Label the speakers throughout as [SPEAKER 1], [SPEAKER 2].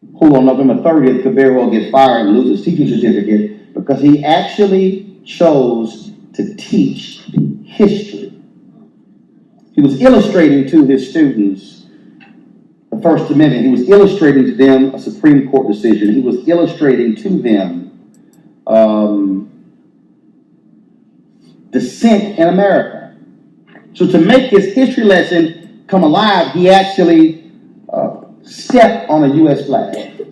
[SPEAKER 1] who on November 30th could very well get fired and lose his teaching certificate because he actually chose to teach history. He was illustrating to his students the First Amendment. He was illustrating to them a Supreme Court decision. He was illustrating to them dissent in America. So to make his history lesson come alive, he actually stepped on a U.S. flag.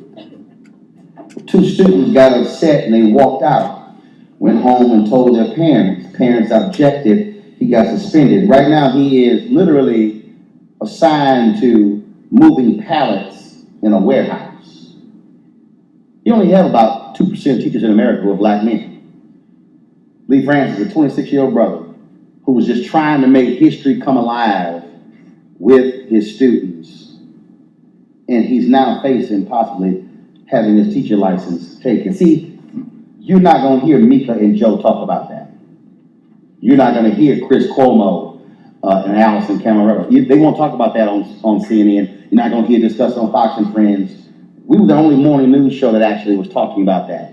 [SPEAKER 1] Two students got upset and they walked out, went home and told their parents. Parents objected. He got suspended. Right now, he is literally assigned to moving pallets in a warehouse. You only have about 2% of teachers in America who are black men. Lee Francis, a 26-year-old brother who was just trying to make history come alive with his students. And he's now facing possibly having his teacher license taken. See, you're not going to hear Mika and Joe talk about that. You're not going to hear Chris Cuomo and Allison Camerota. They won't talk about that on CNN. You're not going to hear it discussed on Fox and Friends. We were the only morning news show that actually was talking about that.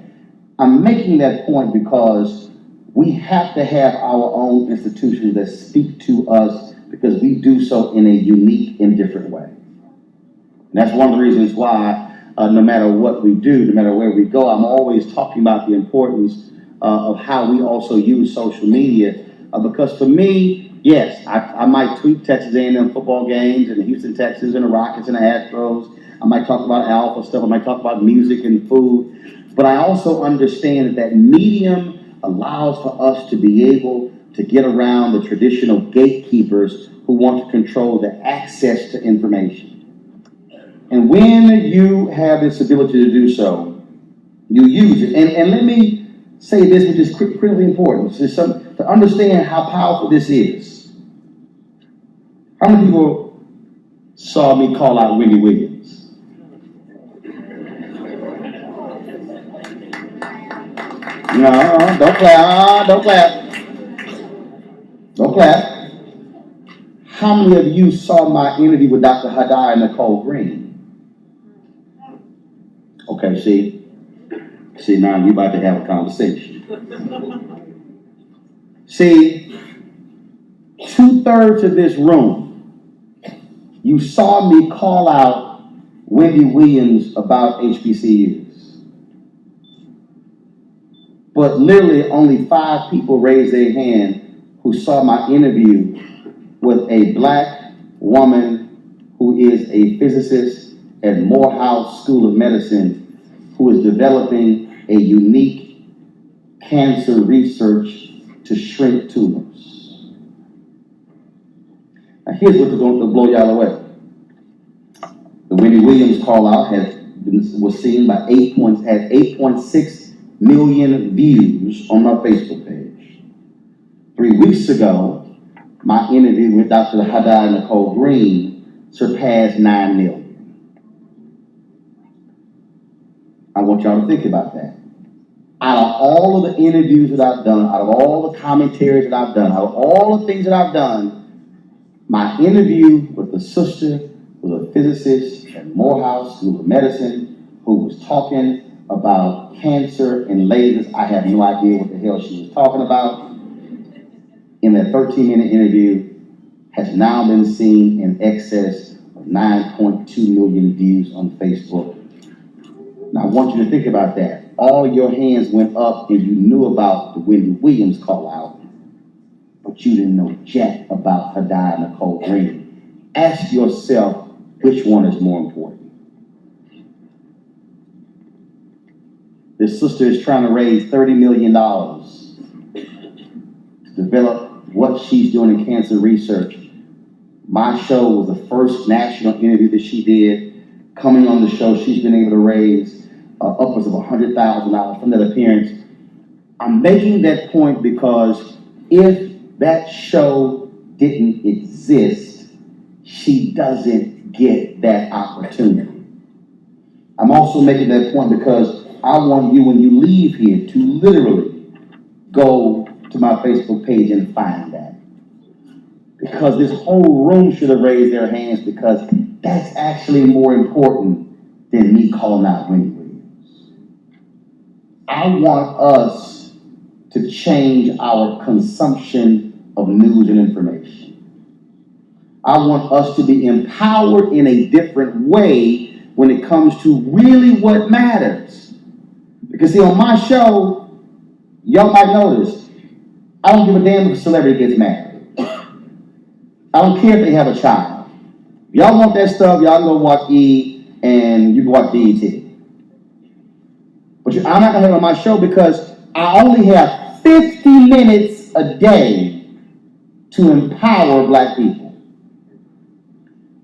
[SPEAKER 1] I'm making that point because we have to have our own institutions that speak to us because we do so in a unique and different way. And that's one of the reasons why no matter what we do, no matter where we go, I'm always talking about the importance of how we also use social media. Because for me, yes, I might tweet Texas A&M football games and the Houston Texans and the Rockets and the Astros. I might talk about alpha stuff. I might talk about music and food. But I also understand that medium allows for us to be able to get around the traditional gatekeepers who want to control the access to information. And when you have this ability to do so, you use it. And let me say this, which is critically important, to understand how powerful this is. How many people saw me call out Wendy Williams? No, don't clap, don't clap. Don't clap. How many of you saw my interview with Dr. Hadar and Nicole Green? Okay, see, now we're about to have a conversation. See, 2/3 of this room, you saw me call out Wendy Williams about HBCUs. But literally only 5 people raised their hand who saw my interview with a black woman who is a physicist at Morehouse School of Medicine who is developing a unique cancer research to shrink tumors. Now here's what's going to blow y'all away. The Wendy Williams call out was seen by 8.6 million views on my Facebook page. 3 weeks ago, my interview with Dr. Hadar and Nicole Green surpassed 9 million. I want y'all to think about that. Out of all of the interviews that I've done, out of all the commentaries that I've done, out of all the things that I've done, my interview with the sister was a physicist at Morehouse School of Medicine who was talking about cancer and lasers. I have no idea what the hell she was talking about. In that 13-minute interview, has now been seen in excess of 9.2 million views on Facebook. Now, I want you to think about that. All your hands went up and you knew about the Wendy Williams call out, but you didn't know jack about Hadar and Nicole Green. Ask yourself, which one is more important? This sister is trying to raise $30 million to develop what she's doing in cancer research. My show was the first national interview that she did. Coming on the show, she's been able to raise upwards of $100,000 from that appearance. I'm making that point because if that show didn't exist, she doesn't get that opportunity. I'm also making that point because I want you, when you leave here, to literally go to my Facebook page and find that. Because this whole room should have raised their hands, because that's actually more important than me calling out Wendy Williams. I want us to change our consumption of news and information. I want us to be empowered in a different way when it comes to really what matters. Because see, on my show, y'all might notice, I don't give a damn if a celebrity gets married. I don't care if they have a child. If y'all want that stuff, y'all can go watch E and you can watch BET. But I'm not going to have it on my show because I only have 50 minutes a day to empower black people.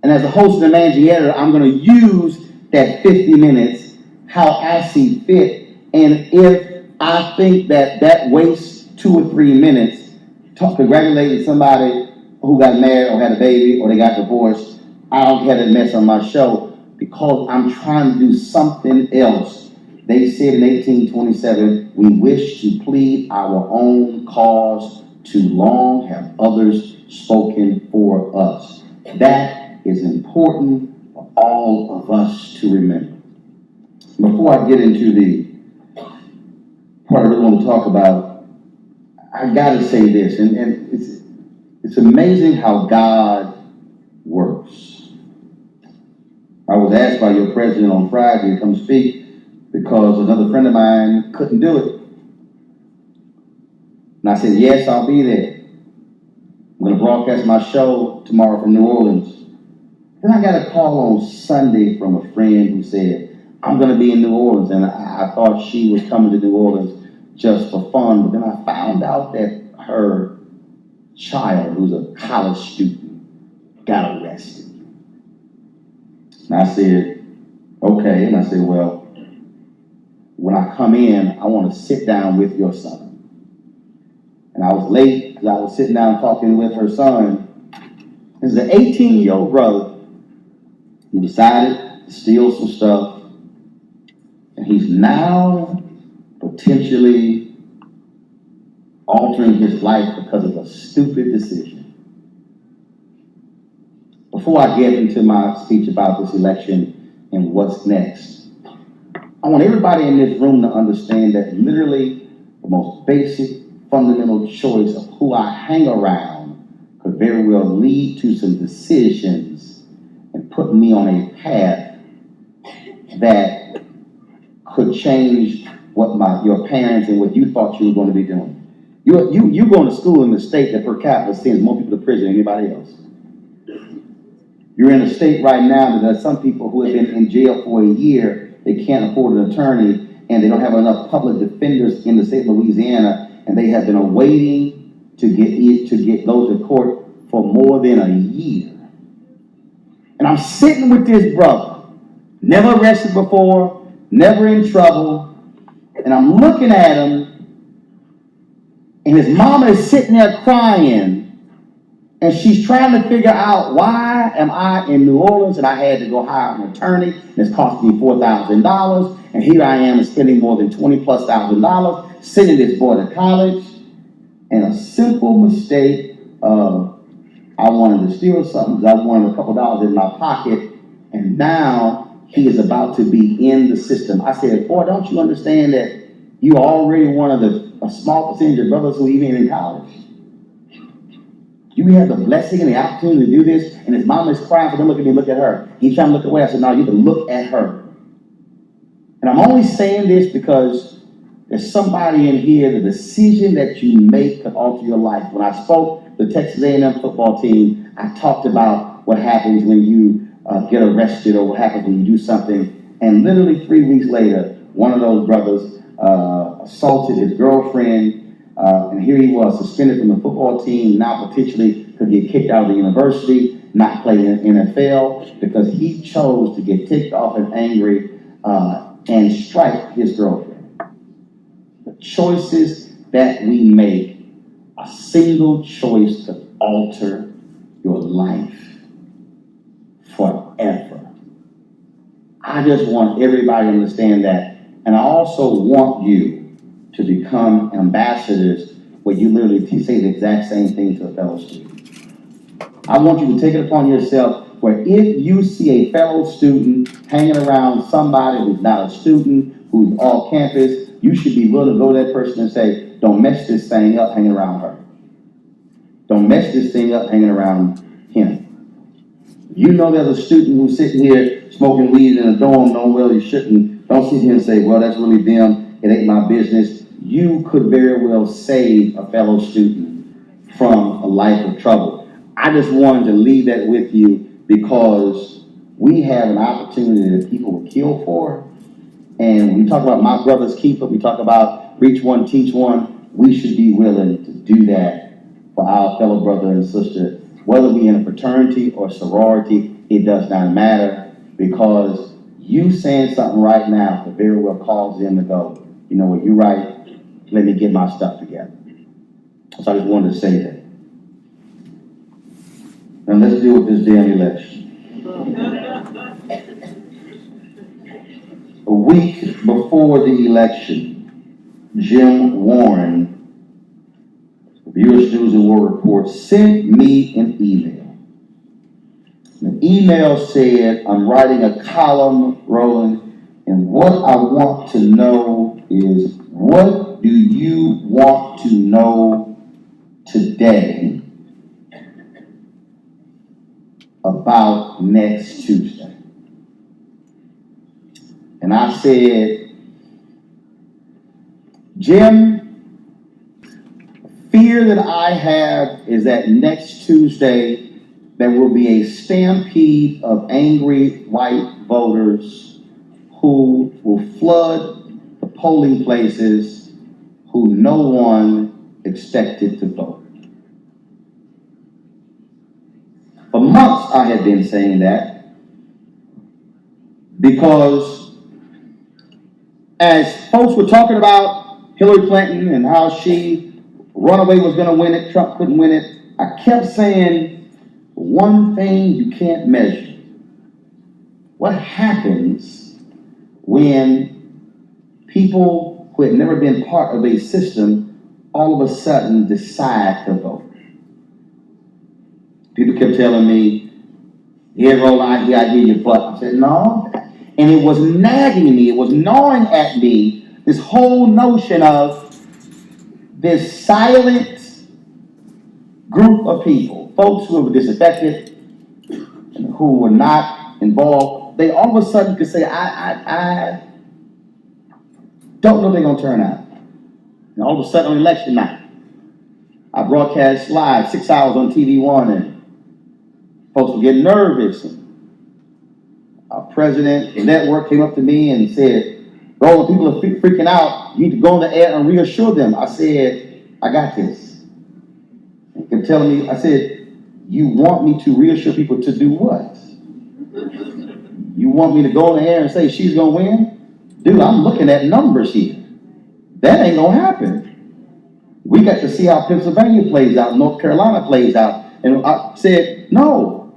[SPEAKER 1] And as a host and a managing editor, I'm going to use that 50 minutes how I see fit. And if I think that wastes 2 or 3 minutes congratulating somebody who got married or had a baby or they got divorced, I don't have that mess on my show because I'm trying to do something else. They said in 1827, we wish to plead our own cause, too long have others spoken for us. That is important for all of us to remember. Before I get into the part I really want to talk about, I got to say this, and it's amazing how God works. I was asked by your president on Friday to come speak because another friend of mine couldn't do it. And I said, yes, I'll be there. I'm going to broadcast my show tomorrow from New Orleans. Then I got a call on Sunday from a friend who said, I'm going to be in New Orleans. And I thought she was coming to New Orleans just for fun. But then I found out that her child, who's a college student, got arrested. And I said, okay. And I said, well, when I come in, I want to sit down with your son. And I was late because I was sitting down talking with her son. This is an 18-year-old brother who decided to steal some stuff. And he's now potentially altering his life because of a stupid decision. Before I get into my speech about this election and what's next, I want everybody in this room to understand that literally the most basic, fundamental choice of who I hang around could very well lead to some decisions and put me on a path that could change what your parents and what you thought you were going to be doing. You're going to school in the state that per capita sends more people to prison than anybody else. You're in a state right now that there's some people who have been in jail for a year, they can't afford an attorney, and they don't have enough public defenders in the state of Louisiana, and they have been awaiting to get those to court for more than a year. And I'm sitting with this brother, never arrested before, never in trouble, and I'm looking at him, and his mama is sitting there crying, and she's trying to figure out, why am I in New Orleans and I had to go hire an attorney and it's costing me $4,000, and here I am spending more than $20,000+ sending this boy to college, and a simple mistake of I wanted to steal something because I wanted a couple dollars in my pocket, and now he is about to be in the system. I said, boy, don't you understand that you are already one of a small percentage of brothers who are even in college? You have the blessing and the opportunity to do this, and his mom is crying for them. Look at me, look at her. He's trying to look away. I said, no, you have to look at her. And I'm only saying this because there's somebody in here, the decision that you make could alter your life. When I spoke to the Texas A&M football team, I talked about what happens when you get arrested or what happens when you do something. And literally 3 weeks later, one of those brothers assaulted his girlfriend. And here he was, suspended from the football team, now potentially could get kicked out of the university, not play in NFL, because he chose to get ticked off and angry and strike his girlfriend. The choices that we make, a single choice to alter your life forever. I just want everybody to understand that. And I also want you to become ambassadors where you literally say the exact same thing to a fellow student. I want you to take it upon yourself where if you see a fellow student hanging around somebody who's not a student, who's off campus, you should be willing to go to that person and say, don't mess this thing up hanging around her. Don't mess this thing up hanging around him. You know there's a student who's sitting here smoking weed in a dorm, knowing well you shouldn't. Don't sit here and say, well, that's really them. It ain't my business. You could very well save a fellow student from a life of trouble. I just wanted to leave that with you because we have an opportunity that people will kill for. And when we talk about my brother's keeper, we talk about reach one, teach one. We should be willing to do that for our fellow brother and sister. Whether we in a fraternity or sorority, it does not matter, because you saying something right now could very well cause them to go, you know what, you're right, let me get my stuff together. So I just wanted to say that. Now let's deal with this damn election. A week before the election, Jim Warren, U.S. News and World Report, sent me an email. The email said, I'm writing a column, Roland, and what I want to know is, what do you want to know today about next Tuesday? And I said, Jim, fear that I have is that next Tuesday there will be a stampede of angry white voters who will flood the polling places who no one expected to vote. For months I had been saying that, because as folks were talking about Hillary Clinton and how she runaway was going to win it, Trump couldn't win it, I kept saying, one thing you can't measure. What happens when people who had never been part of a system all of a sudden decide to vote? People kept telling me, yeah, Roland, I hear your butt. I said, no. And it was nagging me, it was gnawing at me, this whole notion of this silent group of people, folks who were disaffected, who were not involved. They all of a sudden could say, I don't know if they're going to turn out. And all of a sudden on election night, I broadcast live 6 hours on TV1, and folks were getting nervous. And our president of the network came up to me and said, Roland, people are freaking out. You need to go on the air and reassure them. I said, I got this. He kept telling me, I said, you want me to reassure people to do what? You want me to go on the air and say she's going to win? Dude, I'm looking at numbers here. That ain't going to happen. We got to see how Pennsylvania plays out, North Carolina plays out. And I said, no.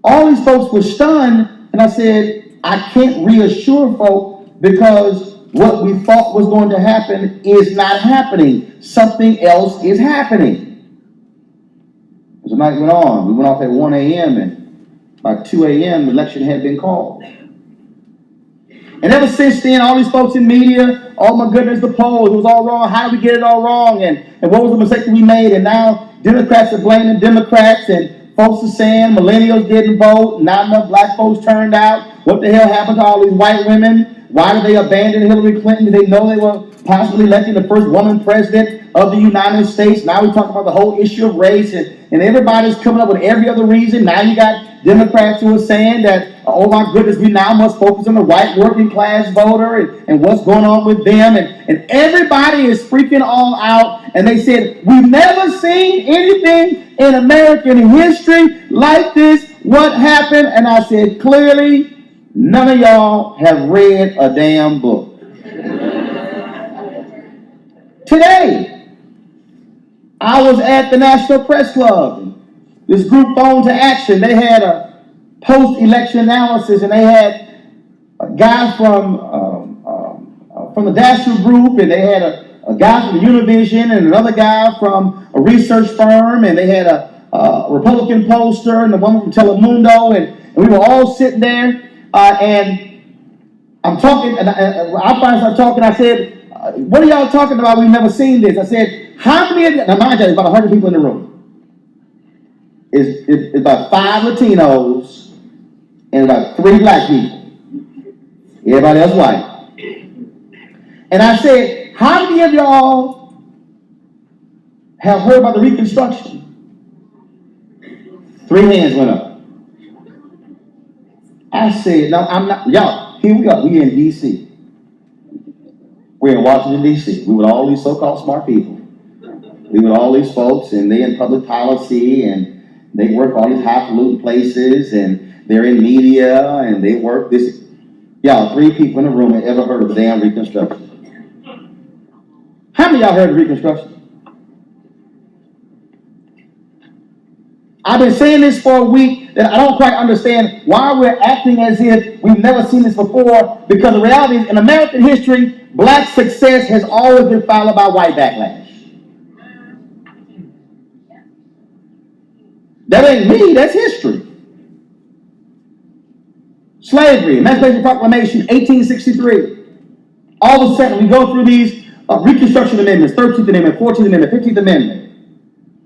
[SPEAKER 1] All these folks were stunned, and I said, I can't reassure folks because what we thought was going to happen is not happening. Something else is happening. As the night went on, we went off at 1 a.m. and by 2 a.m. the election had been called. And ever since then, all these folks in media, oh my goodness, the polls, it was all wrong. How did we get it all wrong? And what was the mistake that we made? And now Democrats are blaming Democrats, and folks are saying millennials didn't vote, not enough black folks turned out. What the hell happened to all these white women? Why did they abandon Hillary Clinton? Did they know they were possibly electing the first woman president of the United States? Now we talk about the whole issue of race, and everybody's coming up with every other reason. Now you got Democrats who are saying that, oh my goodness, we now must focus on the white working class voter and what's going on with them. And everybody is freaking all out. And they said, we've never seen anything in American history like this. What happened? And I said, clearly, none of y'all have read a damn book. Today, I was at the National Press Club. This group Phone to Action, they had a post-election analysis, and they had a guy from the Dasher Group, and they had a guy from Univision, and another guy from a research firm, and they had a Republican pollster and the woman from Telemundo, and we were all sitting there, and I'm talking, and I finally started talking. I said, what are y'all talking about? We've never seen this. I said, how many of you, now mind you, there's about 100 people in the room. It's about 5 Latinos and about 3 black people. Everybody else white. And I said, how many of y'all have heard about the Reconstruction? 3 hands went up. I said, no, I'm not. Y'all, here we are. We're in D.C. We're in Washington, D.C. We with all these so-called smart people. We with all these folks, and they're in public policy, and they work all these highfalutin places, and they're in media, and they work this. Y'all, 3 people in the room have ever heard of the damn Reconstruction. How many of y'all heard of Reconstruction? I've been saying this for a week that I don't quite understand why we're acting as if we've never seen this before, because the reality is, in American history, black success has always been followed by white backlash. That ain't me, that's history. Slavery, Emancipation Proclamation, 1863. All of a sudden, we go through these Reconstruction Amendments, 13th Amendment, 14th Amendment, 15th Amendment,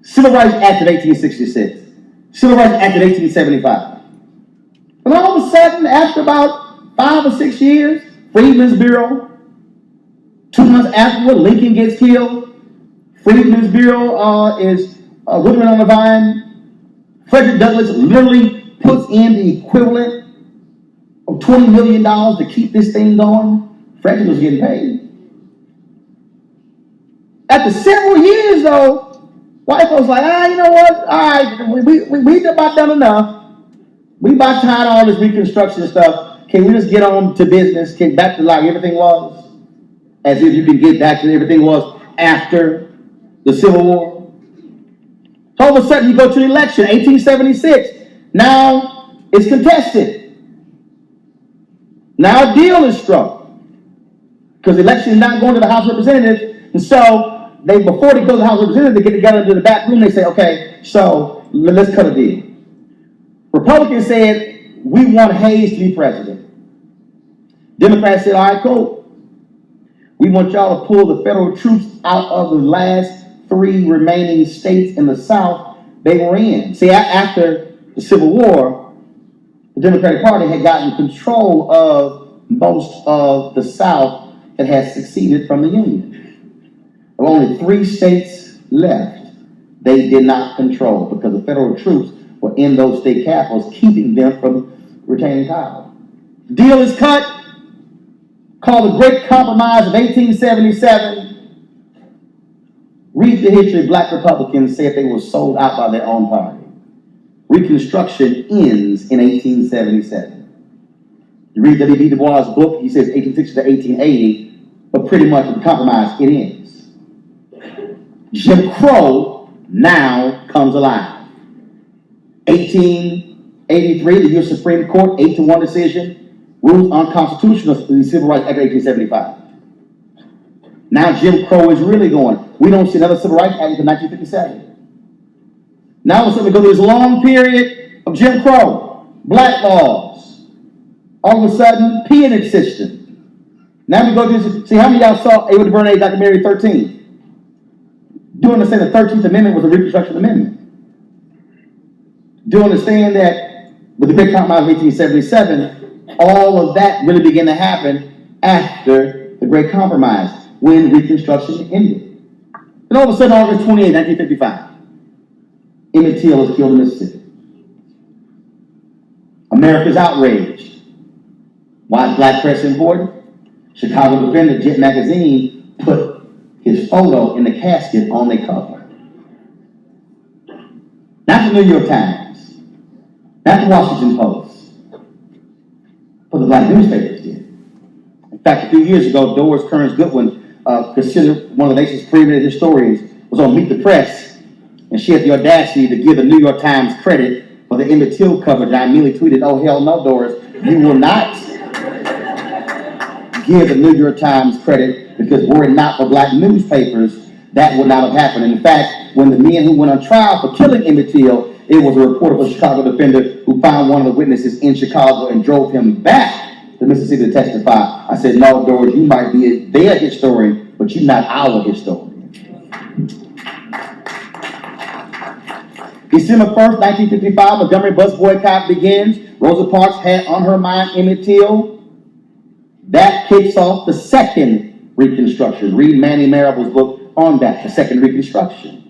[SPEAKER 1] Civil Rights Act of 1866, Civil Rights Act of 1875. And all of a sudden, after about 5 or 6 years, Freedmen's Bureau, 2 months afterward, Lincoln gets killed. Freedmen's Bureau is Woodman on the Vine. Frederick Douglass literally puts in the equivalent of $20 million to keep this thing going. Frederick was getting paid. After several years, though, white folks like, you know what? All right, we about done enough. We about tired of all this Reconstruction stuff. Can we just get on to business? Get back to like everything was? As if you can get back to everything was after the Civil War. So all of a sudden you go to the election, 1876. Now it's contested. Now a deal is struck. Because the election is not going to the House of Representatives. And so before they go to the House of Representatives, they get together into the back room. They say, okay, so let's cut a deal. Republicans said, we want Hayes to be president. Democrats said, all right, cool. We want y'all to pull the federal troops out of the last 3 remaining states in the South they were in. See, after the Civil War, the Democratic Party had gotten control of most of the South that had seceded from the Union. There were only 3 states left they did not control because the federal troops were in those state capitals, keeping them from retaining power. The deal is cut, called the Great Compromise of 1877. Read the history of black Republicans say if they were sold out by their own party. Reconstruction ends in 1877. You read W.B. Du Bois' book, he says 1860 to 1880, but pretty much with the compromise, it ends. Jim Crow now comes alive. 1883, the U.S. Supreme Court, 8-1 decision, rules unconstitutional the Civil Rights Act of 1875. Now Jim Crow is really going. We don't see another Civil Rights Act until 1957. Now all of a sudden we go through this long period of Jim Crow, black laws. All of a sudden, peonage system. Now we go to this, see how many of y'all saw Ava DuVernay's documentary 13? Do you understand the 13th Amendment was a Reconstruction Amendment? Do you understand that with the Great Compromise of 1877, all of that really began to happen after the Great Compromise, when Reconstruction ended. And all of a sudden, August 28, 1955, Emmett Till is killed in Mississippi. America's outraged. Why is black press important? Chicago Defender, Jet Magazine, put his photo in the casket on their cover. Not the New York Times, not the Washington Post, but the black newspapers did. In fact, a few years ago, Doris Kearns Goodwin, considered one of the nation's premier historians, was on Meet the Press, and she had the audacity to give the New York Times credit for the Emmett Till coverage. I immediately tweeted, oh, hell no, Doris, you will not give the New York Times credit, because were it not for black newspapers, that would not have happened. In fact, when the men who went on trial for killing Emmett Till, it was a report of a Chicago defender who found one of the witnesses in Chicago and drove him back to Mississippi to testify. I said, no, George, you might be their historian, but you're not our historian. December 1st, 1955, Montgomery bus boycott begins. Rosa Parks had on her mind Emmett Till. That kicks off the second Reconstruction. Read Manny Marable's book on that, the second Reconstruction.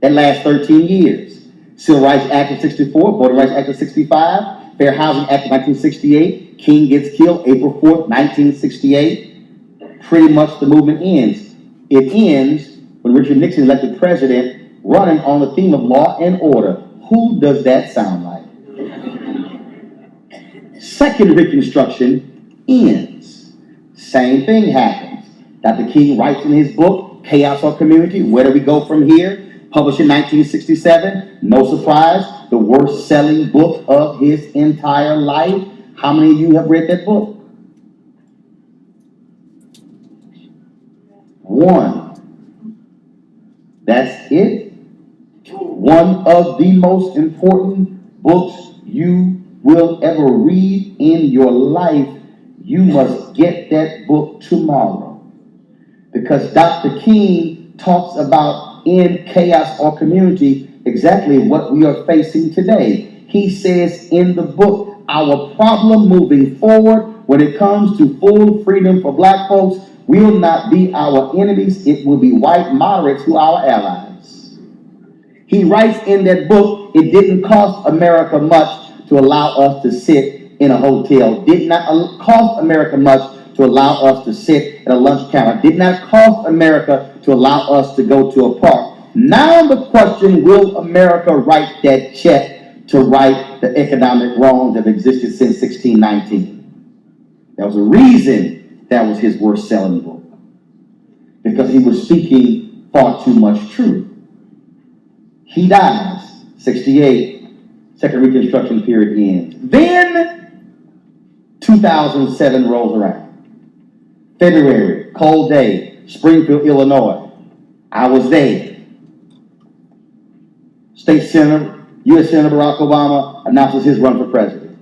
[SPEAKER 1] That lasts 13 years. Civil Rights Act of 64, Voting Rights Act of 65, Fair Housing Act of 1968, King gets killed April 4th, 1968. Pretty much the movement ends. It ends when Richard Nixon is elected president, running on the theme of law and order. Who does that sound like? Second Reconstruction ends. Same thing happens. Dr. King writes in his book, Chaos or Community, Where Do We Go From Here? Published in 1967. No surprise, the worst selling book of his entire life. How many of you have read that book? One. That's it. One of the most important books you will ever read in your life. You must get that book tomorrow. Because Dr. King talks about in Chaos or Community exactly what we are facing today. He says in the book, our problem moving forward when it comes to full freedom for black folks will not be our enemies, it will be white moderates who are our allies. He writes in that book, it didn't cost America much to allow us to sit in a hotel. Did not cost America much to allow us to sit at a lunch counter. Did not cost America to allow us to go to a park. Now the question, will America write that check to right the economic wrongs that have existed since 1619? There was a reason that was his worst selling book. Because he was speaking far too much truth. He dies, 68, second Reconstruction period ends. Then 2007 rolls around. February, cold day, Springfield, Illinois. I was there. State Senator, U.S. Senator Barack Obama announces his run for president.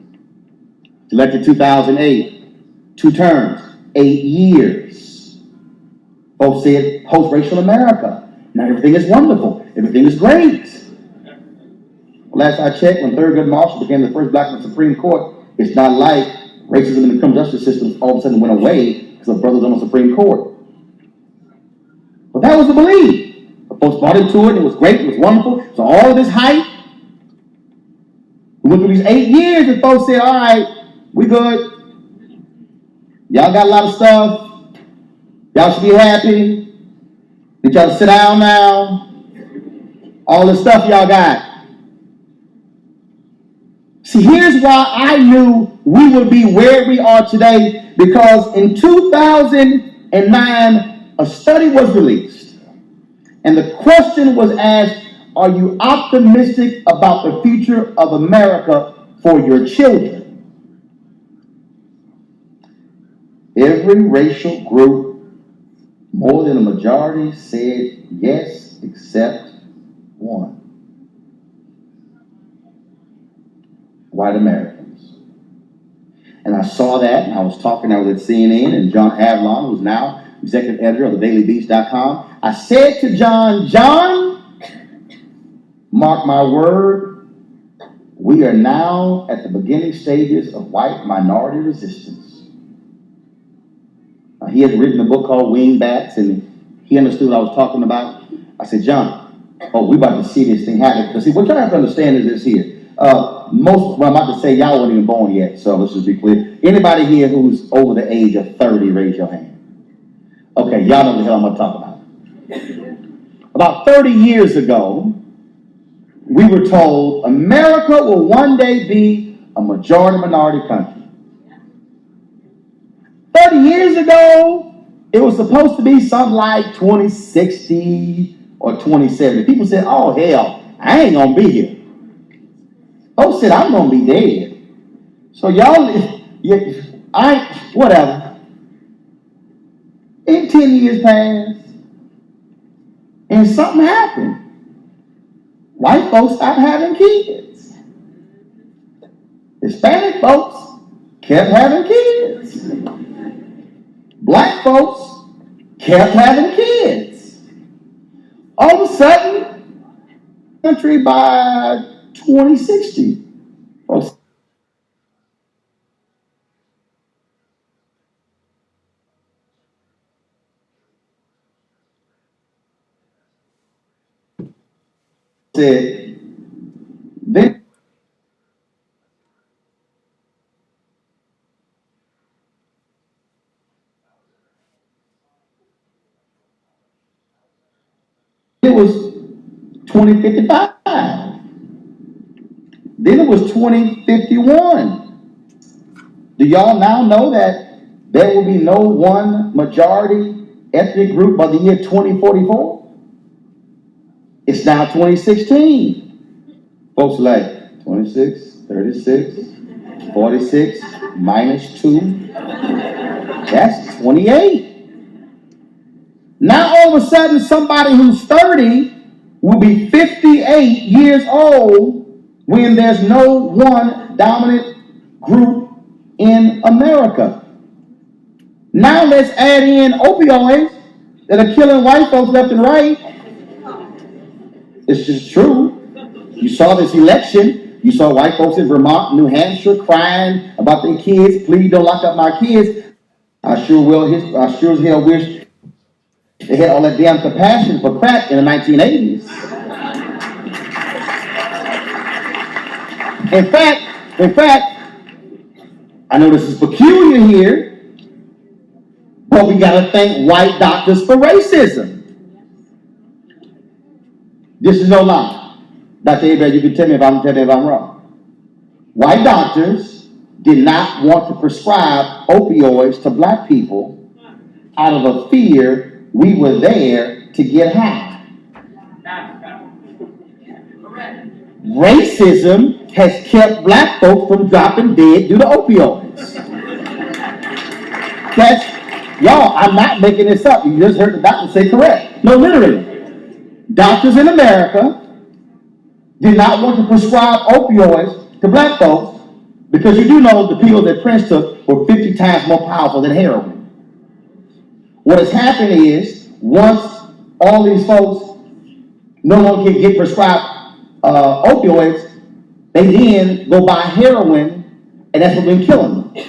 [SPEAKER 1] Elected 2008, 2 terms, 8 years. Folks said post-racial America. Now everything is wonderful. Everything is great. Last I checked, when Thurgood Marshall became the first black in the Supreme Court, it's not like racism in the criminal justice system all of a sudden went away because of brothers on the Supreme Court. But that was the belief. The folks bought into it. It was great. It was wonderful. So all of this hype. We went through these 8 years and folks said, all right, we good. Y'all got a lot of stuff. Y'all should be happy. Need y'all to sit down now. All the stuff y'all got. See, here's why I knew we would be where we are today, because in 2009, a study was released. And the question was asked, are you optimistic about the future of America for your children? Every racial group, more than a majority, said yes, except one. White Americans. And I saw that, and I was at CNN, and John Avlon, who's now executive editor of thedailybeast.com. I said to John, mark my word, we are now at the beginning stages of white minority resistance. He had written a book called Wingbacks, and he understood what I was talking about. I said, John, we're about to see this thing happen. Because see, what you have to understand is this here. Most, what I'm about to say, y'all weren't even born yet, so let's just be clear. Anybody here who's over the age of 30, raise your hand. Okay, y'all know what the hell I'm going to talk about. About 30 years ago, we were told America will one day be a majority-minority country. 30 years ago, it was supposed to be something like 2060 or 2070. People said, oh, hell, I ain't going to be here. Folks said, I'm going to be dead. So y'all, whatever. In 10 years past, And something happened. White folks stopped having kids. Hispanic folks kept having kids. Black folks kept having kids. All of a sudden, country by 2060, folks said, then it was 2055. Then it was 2051. Do y'all now know that there will be no one majority ethnic group by the year 2044? It's now 2016. Folks are like 26, 36, 46 minus 2. That's 28. Now all of a sudden somebody who's 30 will be 58 years old when there's no one dominant group in America. Now let's add in opioids that are killing white folks left and right. It's just true. You saw this election. You saw white folks in Vermont, New Hampshire crying about their kids. Please don't lock up my kids. I sure as hell wish they had all that damn compassion for crack in the 1980s. In fact, I know this is peculiar here, but we gotta thank white doctors for racism. This is no lie. Dr. Abraham, you can tell me if I'm wrong. White doctors did not want to prescribe opioids to black people out of a fear we were there to get high. Racism has kept black folks from dropping dead due to opioids. Y'all, I'm not making this up. You just heard the doctor say correct. No, literally. Doctors in America did not want to prescribe opioids to black folks because you do know the pills that Prince took were 50 times more powerful than heroin. What has happened is, once all these folks no one can get prescribed opioids, they then go buy heroin, and that's what's been killing them.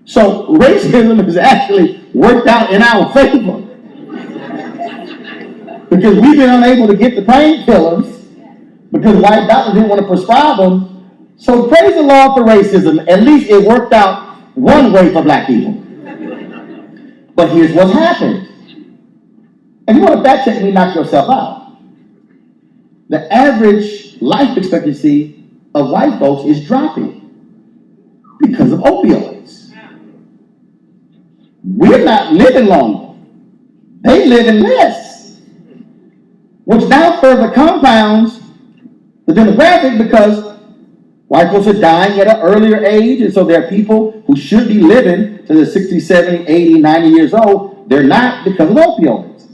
[SPEAKER 1] So racism has actually worked out in our favor because we've been unable to get the painkillers because white doctors didn't want to prescribe them. So praise the Lord for racism. At least it worked out one way for black people. But here's what's happened. And you want to fact check me, knock yourself out. The average life expectancy of white folks is dropping because of opioids. We're not living longer. They living less. Which now further compounds the demographic because white folks are dying at an earlier age, and so there are people who should be living to the 60, 70, 80, 90 years old. They're not because of opioids.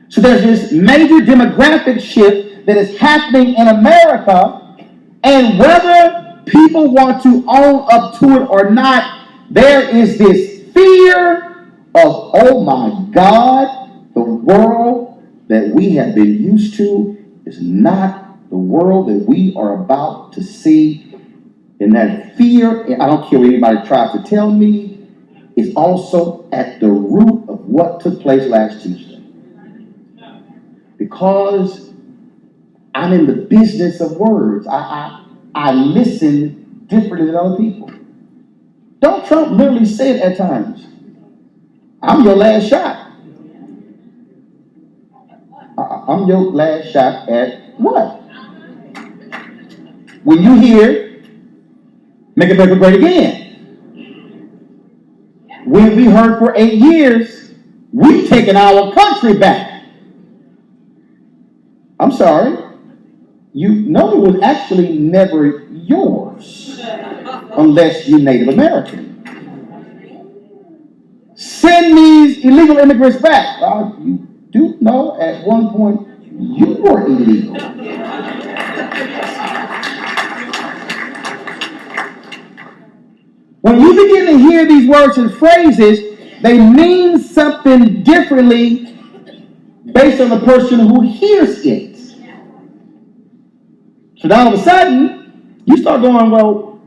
[SPEAKER 1] So there's this major demographic shift that is happening in America, and whether people want to own up to it or not, there is this fear of, oh my God, the world that we have been used to is not the world that we are about to see. And that fear, and I don't care what anybody tries to tell me, is also at the root of what took place last Tuesday. Because I'm in the business of words. I listen differently than other people. Donald Trump literally said at times, I'm your last shot. I'm your last shot at what? When you hear, make America great again. When we heard for 8 years, we've taken our country back. I'm sorry. You know it was actually never yours unless you're Native American. Send these illegal immigrants back. You do know at one point You were illegal. When you begin to hear these words and phrases, they mean something differently based on the person who hears it. So now all of a sudden, you start going, well,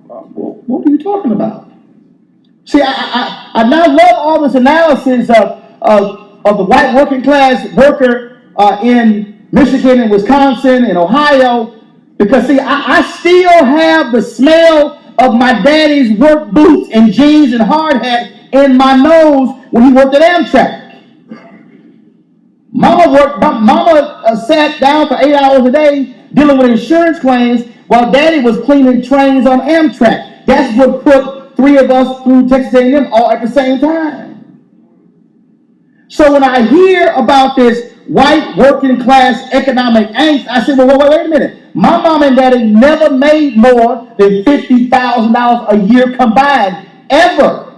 [SPEAKER 1] what are you talking about? See, I now love all this analysis of the white working class worker in Michigan and Wisconsin and Ohio, because see, I still have the smell of my daddy's work boots and jeans and hard hat in my nose when he worked at Amtrak. Mama sat down for 8 hours a day dealing with insurance claims while daddy was cleaning trains on Amtrak. That's what put three of us through Texas A&M all at the same time. So when I hear about this white working class economic angst, I say, well, wait a minute. My mom and daddy never made more than $50,000 a year combined, ever.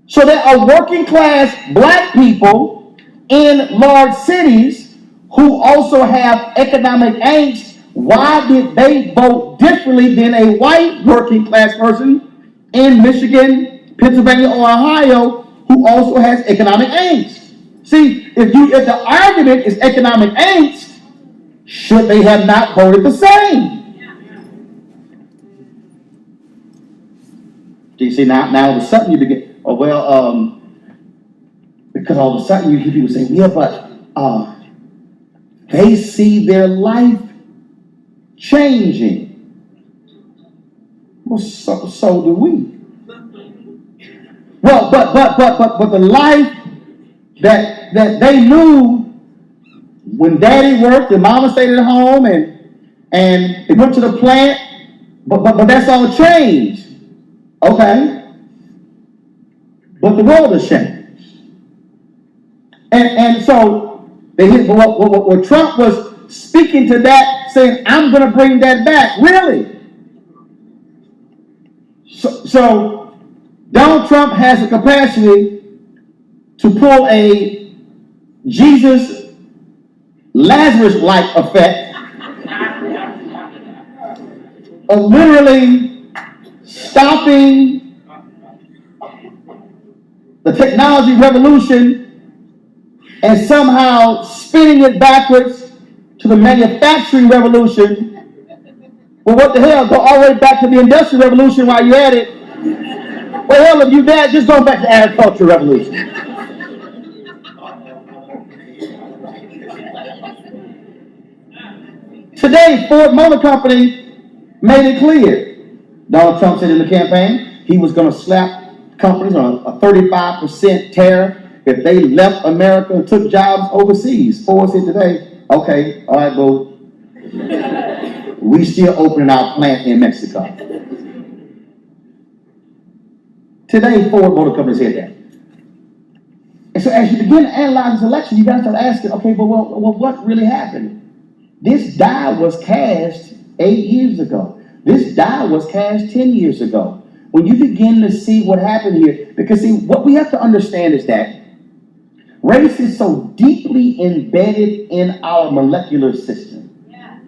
[SPEAKER 1] So there are working class black people in large cities who also have economic angst. Why did they vote differently than a white working class person in Michigan, Pennsylvania, or Ohio who also has economic angst? See, if the argument is economic angst, should they have not voted the same? Do you see now all of a sudden you begin, because all of a sudden you hear people say, yeah, but they see their life changing. Well, so do we. Well, but the life that they knew when daddy worked and mama stayed at home and they went to the plant, but that's all changed. Okay. But the world has changed. And so they hit what Trump was speaking to that, saying, I'm going to bring that back. Really? So Donald Trump has the capacity to pull a Jesus Lazarus-like effect of literally stopping the technology revolution and somehow spinning it backwards to the manufacturing revolution. Well, what the hell? Go all the way back to the industrial revolution while you're at it. Well, hell, if you dad, just go back to the agricultural revolution. Today, Ford Motor Company made it clear. Donald Trump said in the campaign he was going to slap companies on a 35% tariff if they left America and took jobs overseas. Ford said today, okay, all right, boo. We still opening our plant in Mexico. Today, Ford Motor Company said that. And so as you begin to analyze this election, you got to start asking, okay, well, what really happened? This die was cast 8 years ago. This die was cast 10 years ago. When you begin to see what happened here, because see, what we have to understand is that race is so deeply embedded in our molecular system.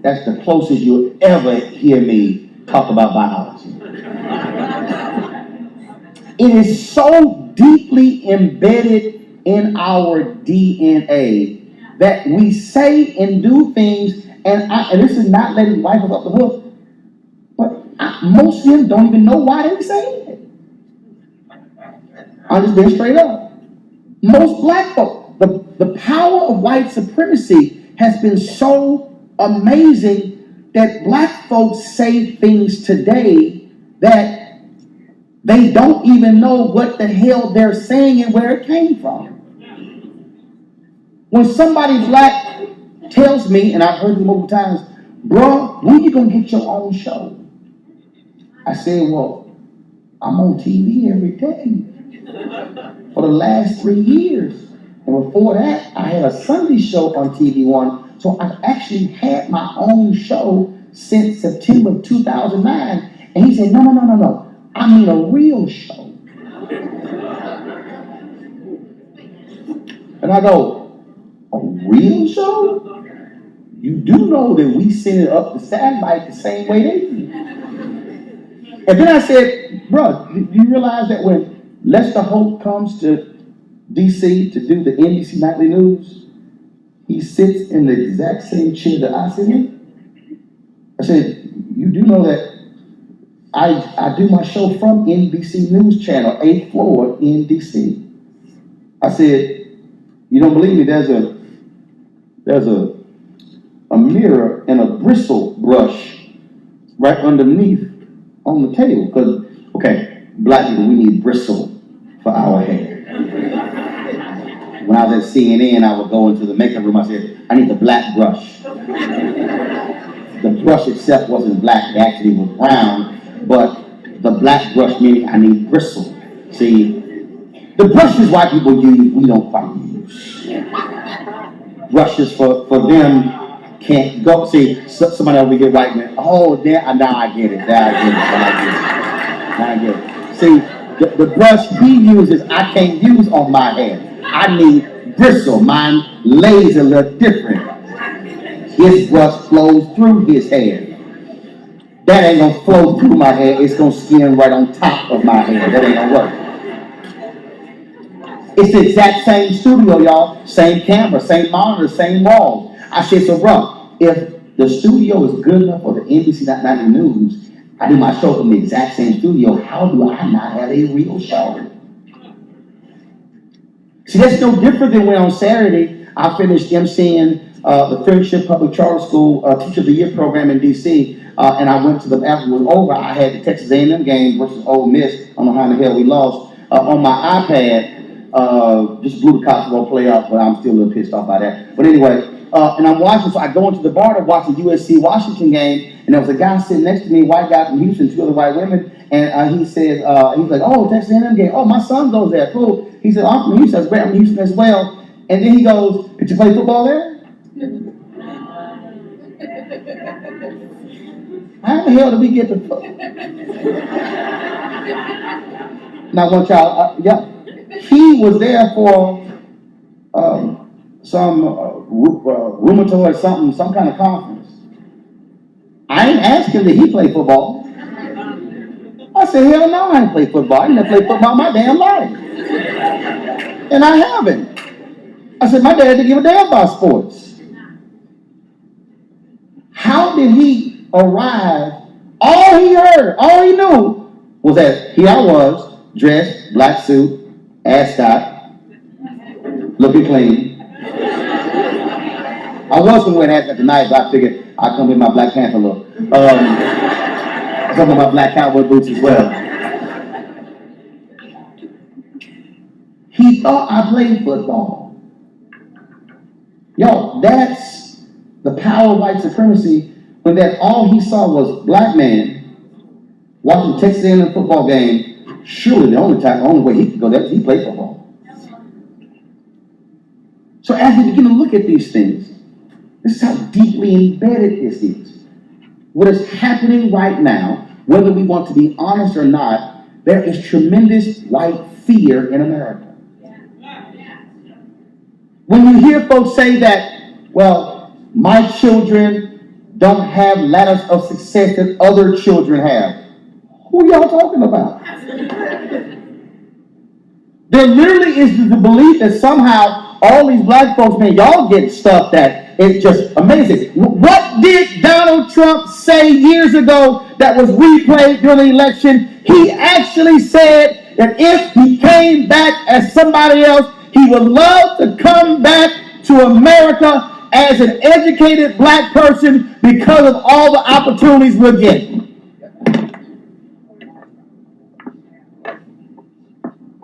[SPEAKER 1] That's the closest you'll ever hear me talk about biology. It is so deeply embedded in our DNA that we say and do things, and this is not letting wipe us off the hook, but most of them don't even know why they're saying it. I'm just being straight up. Most black folk, the power of white supremacy has been so amazing that black folks say things today that they don't even know what the hell they're saying and where it came from. When somebody black tells me, and I've heard them multiple times, bro, when you gonna get your own show? I say, well, I'm on TV every day for the last 3 years. And before that, I had a Sunday show on TV One. So I've actually had my own show since September of 2009. And he said, no. I mean a real show. And I go, A real show? You do know that we send it up the satellite the same way they do. And then I said, bro, do you realize that when Lester Holt comes to D.C. to do the NBC Nightly News, he sits in the exact same chair that I sit in? I said, you do know that I do my show from NBC News Channel, 8th floor in D.C. I said, you don't believe me? There's a mirror and a bristle brush right underneath on the table. Because, okay, black people, we need bristle for our hair. When I was at CNN, I would go into the makeup room. I said, I need the black brush. The brush itself wasn't black, it actually was brown. But the black brush meaning I need bristle. See, the brushes white people use, we don't quite use. Brushes for them can't go. See, somebody over here white man, oh, now I get it. Now I get it. See, the brush he uses, I can't use on my hair. I need bristle. Mine lays a little different. His brush flows through his hair. That ain't gonna flow through my hair. It's gonna skin right on top of my hair. That ain't gonna work. It's the exact same studio, y'all. Same camera, same monitor, same walls. I said, so bro, if the studio is good enough for the NBC Nightly News, I do my show from the exact same studio. How do I not have a real show? See, that's no different than when on Saturday I finished emceeing the Friendship Public Charter School Teacher of the Year program in D.C. And I went to the, after it was over, I had the Texas A&M game versus Ole Miss. I don't know how in the hell we lost. On my iPad, just blew the College Football playoff, but I'm still a little pissed off by that. But anyway, and I'm watching, so I go into the bar to watch the USC-Washington game, and there was a guy sitting next to me, white guy from Houston, two other white women, and he said, he's like, oh, Texas A&M game. Oh, my son goes there, cool. He said, I'm from Houston. I said, great, I'm from Houston as well. And then he goes, did you play football there? How the hell did we get to football? Now, one child, yeah. He was there for some rheumatoid something, some kind of conference. I ain't asking did he play football. I said, hell no, I ain't play football. I ain't never played football my damn life. And I haven't. I said, my dad didn't give a damn about sports. How did he arrive? All he heard, all he knew was that here I was, dressed, black suit, ascot, looking clean. I was going to wear an ascot tonight, but I figured I'd come with my Black Panther look. I come with my black cowboy boots as well. He thought I played football. Yo, that's the power of white supremacy, when that all he saw was black man watching Texas A&M football game. Surely the only way he could go there is he played football. So as we begin to look at these things, this is how deeply embedded this is. What is happening right now, whether we want to be honest or not, there is tremendous white fear in America. When you hear folks say that, well, my children don't have ladders of success that other children have, who y'all talking about? There literally is the belief that somehow all these black folks, man, y'all get stuff that is just amazing. What did Donald Trump say years ago that was replayed during the election? He actually said that if he came back as somebody else, he would love to come back to America as an educated black person because of all the opportunities we're getting.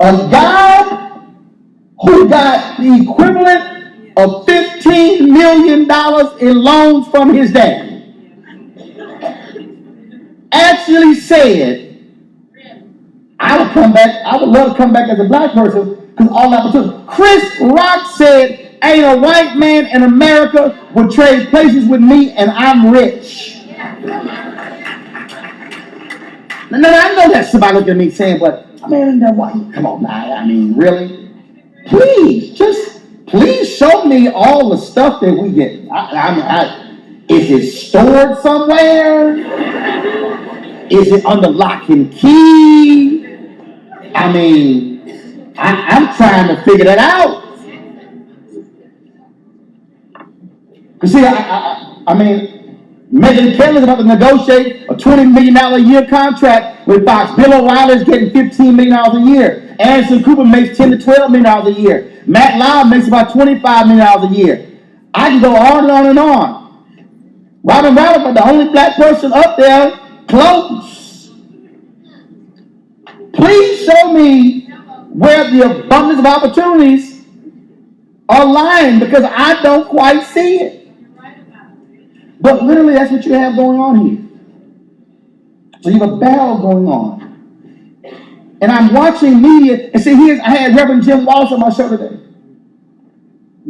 [SPEAKER 1] A guy who got the equivalent of $15 million in loans from his dad actually said, I would love to come back as a black person because all the opportunities. Chris Rock said, ain't a white man in America would trade places with me and I'm rich. Now I know that's somebody looking at me saying, but man, that white, come on now, I mean, really? Please, just Please show me all the stuff that we get. Is it stored somewhere? Is it under lock and key? I mean, I'm trying to figure that out. You see, I mean, Megan Kelly's about to negotiate a $20 million a year contract with Fox. Bill O'Reilly's getting $15 million a year. Anderson Cooper makes $10 to $12 million a year. Matt Lauer makes about $25 million a year. I can go on and on and on. Robin Rauber, the only black person up there, close. Please show me where the abundance of opportunities are lying, because I don't quite see it. But literally, that's what you have going on here. So you have a battle going on. And I'm watching media, and see, I had Reverend Jim Walsh on my show today.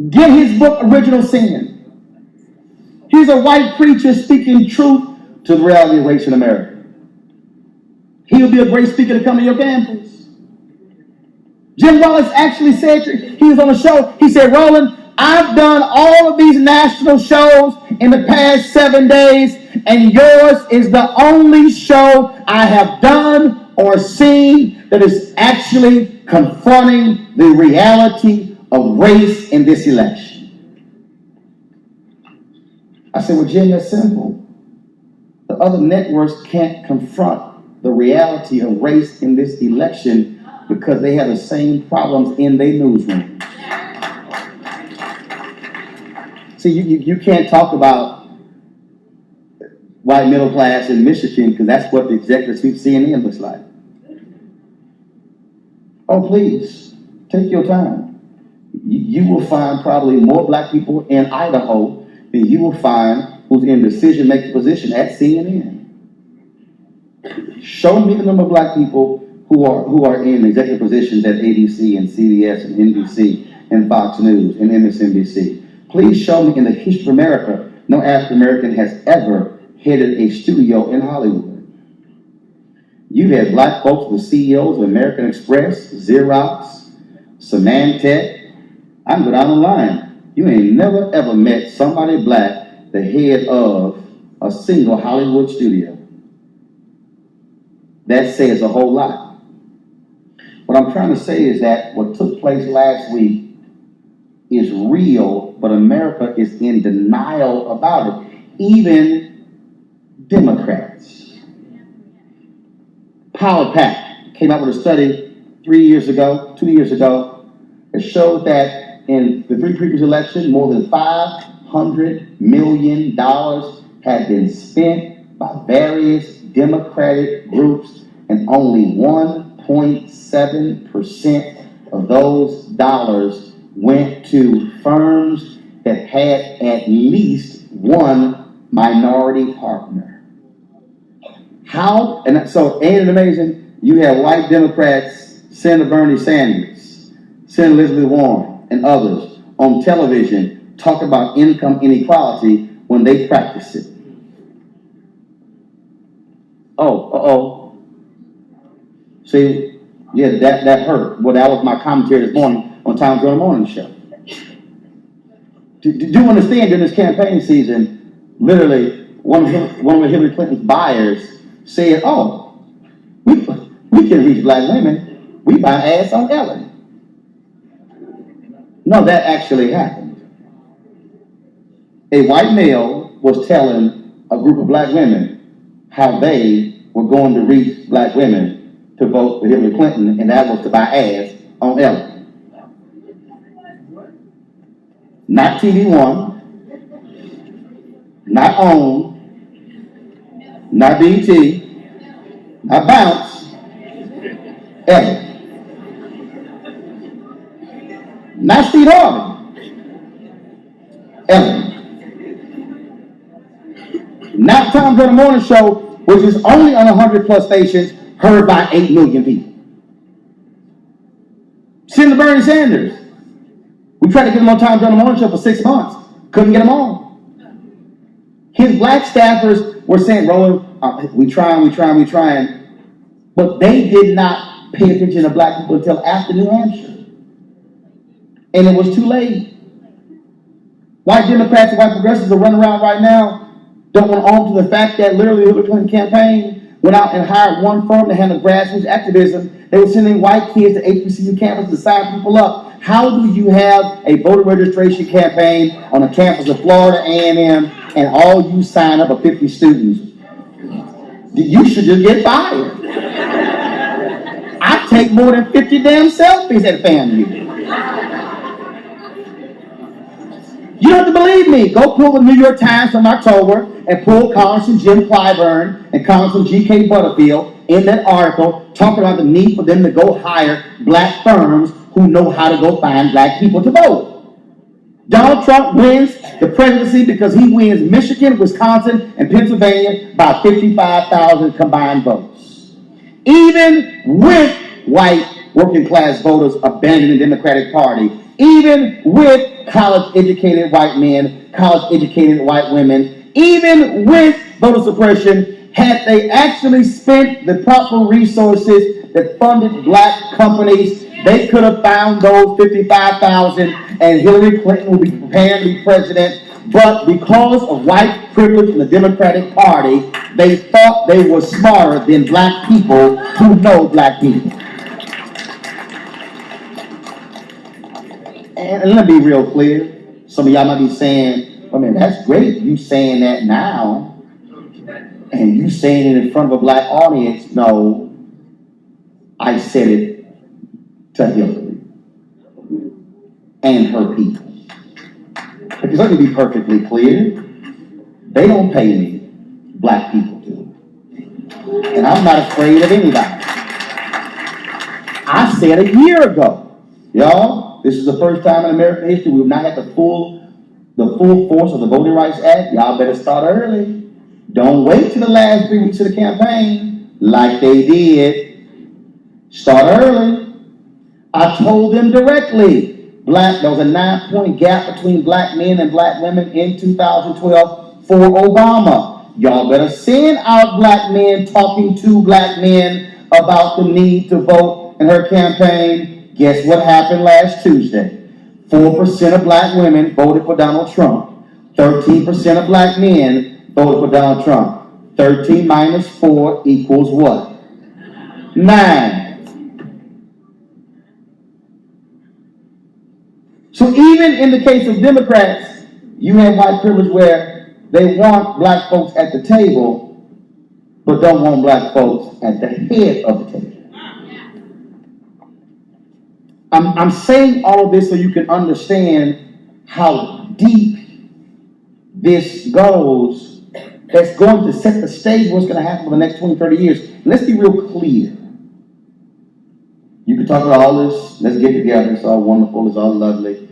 [SPEAKER 1] Get his book, Original Sin. He's a white preacher speaking truth to the reality of race in America. He'll be a great speaker to come to your campus. Jim Wallace actually said, he was on the show, he said, Roland, I've done all of these national shows in the past 7 days, and yours is the only show I have done or seen that is actually confronting the reality of race in this election. I said, well, Jim, that's simple. The other networks can't confront the reality of race in this election because they have the same problems in their newsroom. See, you can't talk about white middle class in Michigan because that's what the executive suite CNN looks like. Oh, please, take your time. You will find probably more black people in Idaho than you will find who's in decision-making position at CNN. Show me the number of black people who are in executive positions at ABC and CBS and NBC and Fox News and MSNBC. Please show me in the history of America, no African American has ever headed a studio in Hollywood. You've had black folks with CEOs of American Express, Xerox, Symantec. I can go down the line. You ain't never ever met somebody black, the head of a single Hollywood studio. That says a whole lot. What I'm trying to say is that what took place last week is real, but America is in denial about it. Even Democrats. Power Pack came out with a study 2 years ago, that showed that in the three previous elections, more than $500 million had been spent by various Democratic groups, and only 1.7% of those dollars went to firms that had at least one minority partner. How? And so, ain't it amazing? You have white Democrats, Senator Bernie Sanders, Senator Elizabeth Warren, and others on television talk about income inequality when they practice it. See, yeah, that hurt. Well, that was my commentary this morning on Tom Jones Morning Show. Do you understand, during this campaign season, literally one of Hillary Clinton's buyers said, we can reach black women. We buy ads on Ellen. No, that actually happened. A white male was telling a group of black women how they were going to reach black women to vote for Hillary Clinton, and that was to buy ads on Ellen. Not TV One, not OWN, not BET, not Bounce, Ellen. Not Steve Harvey, Ellen. Not Tom Jones Morning Show, which is only on 100 plus stations, heard by 8 million people. Senator Bernie Sanders. We tried to get him on Tom Jones Morning Show for 6 months. Couldn't get him on. His black staffers were saying, Roland, we trying. But they did not pay attention to black people until after New Hampshire. and it was too late. White Democrats and white progressives are running around right now, don't want to own to the fact that literally the Hillary Clinton campaign went out and hired one firm to handle grassroots activism. They were sending white kids to HBCU campus to sign people up. How do you have a voter registration campaign on the campus of Florida A&M and all you sign up are 50 students? You should just get fired. I take more than 50 damn selfies at FAMU. You don't have to believe me. Go pull the New York Times from October and pull Congressman Jim Clyburn and Congressman G.K. Butterfield in that article talking about the need for them to go hire black firms who know how to go find black people to vote. Donald Trump wins the presidency because he wins Michigan, Wisconsin, and Pennsylvania by 55,000 combined votes. Even with white working class voters abandoning the Democratic Party, even with college-educated white men, college-educated white women, even with voter suppression, had they actually spent the proper resources that funded black companies, they could have found those 55,000 and Hillary Clinton would be prepared to be president. But because of white privilege in the Democratic Party, they thought they were smarter than black people who know black people. And let me be real clear. Some of y'all might be saying, I mean, that's great, you saying that now, and you saying it in front of a black audience. No, I said it to Hillary and her people. Because let me be perfectly clear, they don't pay me, black people do. And I'm not afraid of anybody. I said a year ago, y'all, this is the first time in American history we've not had the full force of the Voting Rights Act. Y'all better start early. Don't wait till the last 3 weeks of the campaign like they did. Start early. I told them directly, there was a 9-point gap between black men and black women in 2012 for Obama. Y'all better send out black men talking to black men about the need to vote in her campaign. Guess what happened last Tuesday? 4% of black women voted for Donald Trump. 13% of black men voted for Donald Trump. 13 minus 4 equals what? 9. So even in the case of Democrats, you have white privilege where they want black folks at the table, but don't want black folks at the head of the table. I'm saying all of this so you can understand how deep this goes. That's going to set the stage for what's going to happen for the next 20, 30 years. And let's be real clear. You can talk about all this. Let's get together. It's all wonderful. It's all lovely.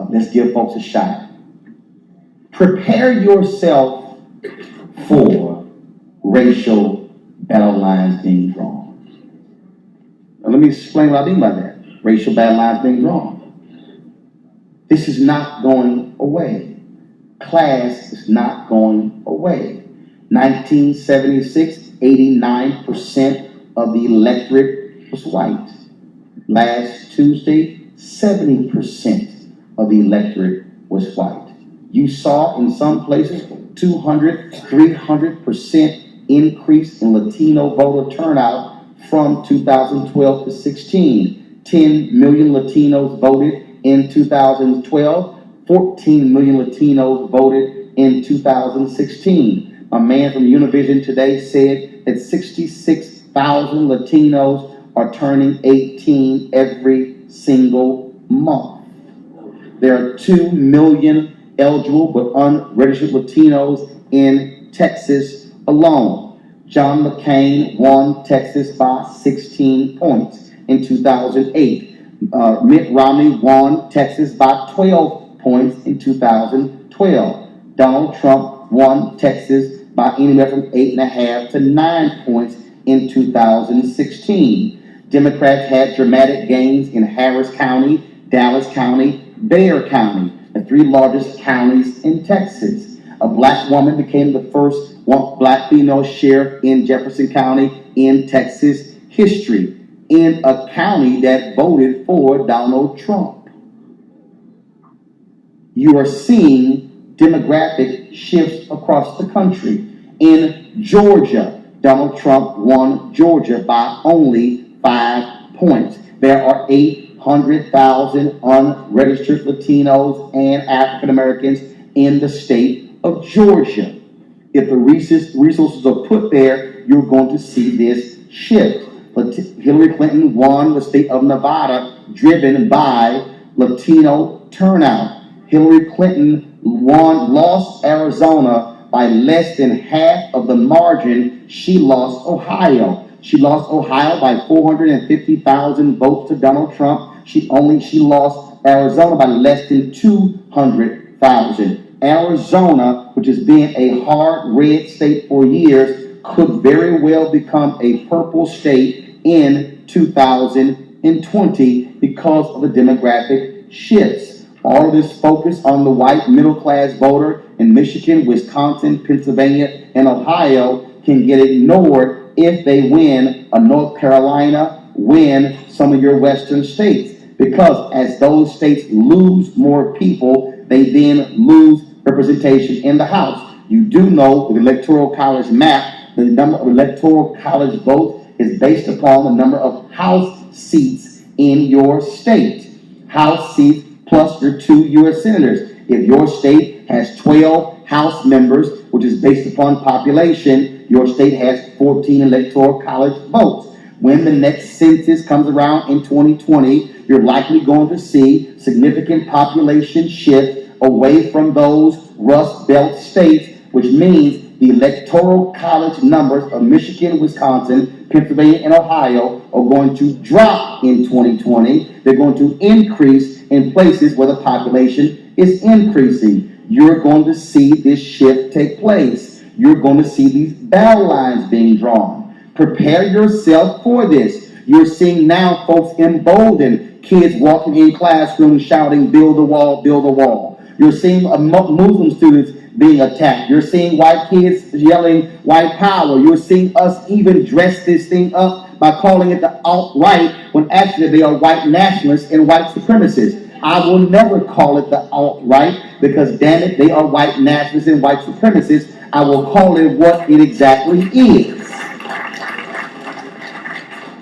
[SPEAKER 1] Let's give folks a shot. Prepare yourself for racial battle lines being drawn. Now, let me explain what I mean by that. Racial battle lines being drawn. This is not going away. Class is not going away. 1976, 89% of the electorate was white. Last Tuesday, 70% of the electorate was white. You saw in some places 200, 300% increase in Latino voter turnout from 2012 to 16. 10 million Latinos voted in 2012. 14 million Latinos voted in 2016. A man from Univision today said that 66,000 Latinos are turning 18 every single month. There are 2 million eligible but unregistered Latinos in Texas alone. John McCain won Texas by 16 points in 2008. Mitt Romney won Texas by 12 points in 2012. Donald Trump won Texas by anywhere from 8.5 to 9 points in 2016. Democrats had dramatic gains in Harris County, Dallas County, Bexar County, the 3 largest counties in Texas. A black woman became the first black female sheriff in Jefferson County in Texas history, in a county that voted for Donald Trump. you are seeing demographic shifts across the country. In Georgia, Donald Trump won Georgia by only 5 points. There are 800,000 unregistered Latinos and African Americans in the state of Georgia. If the resources are put there, you're going to see this shift. But Hillary Clinton won the state of Nevada driven by Latino turnout. Hillary Clinton lost Arizona by less than half of the margin she lost Ohio. She lost Ohio by 450,000 votes to Donald Trump. She lost Arizona by less than 200,000. Arizona, which has been a hard red state for years, could very well become a purple state in 2020 because of the demographic shifts. All of this focus on the white middle-class voter in Michigan, Wisconsin, Pennsylvania, and Ohio can get ignored if they win a North Carolina, win some of your western states. Because as those states lose more people, they then lose representation in the House. You do know the Electoral College map, the number of Electoral College votes is based upon the number of House seats in your state. House seats plus your 2 U.S. senators. If your state has 12 House members, which is based upon population, your state has 14 Electoral College votes. When the next census comes around in 2020, you're likely going to see significant population shift away from those Rust Belt states, which means the Electoral College numbers of Michigan, Wisconsin, Pennsylvania, and Ohio are going to drop in 2020. They're going to increase in places where the population is increasing. You're going to see this shift take place. You're going to see these battle lines being drawn. Prepare yourself for this. You're seeing now folks emboldened, kids walking in classrooms shouting, "Build a wall, build a wall." You're seeing Muslim students being attacked. You're seeing white kids yelling white power. You're seeing us even dress this thing up by calling it the alt-right when actually they are white nationalists and white supremacists. I will never call it the alt-right because, damn it, they are white nationalists and white supremacists. I will call it what it exactly is.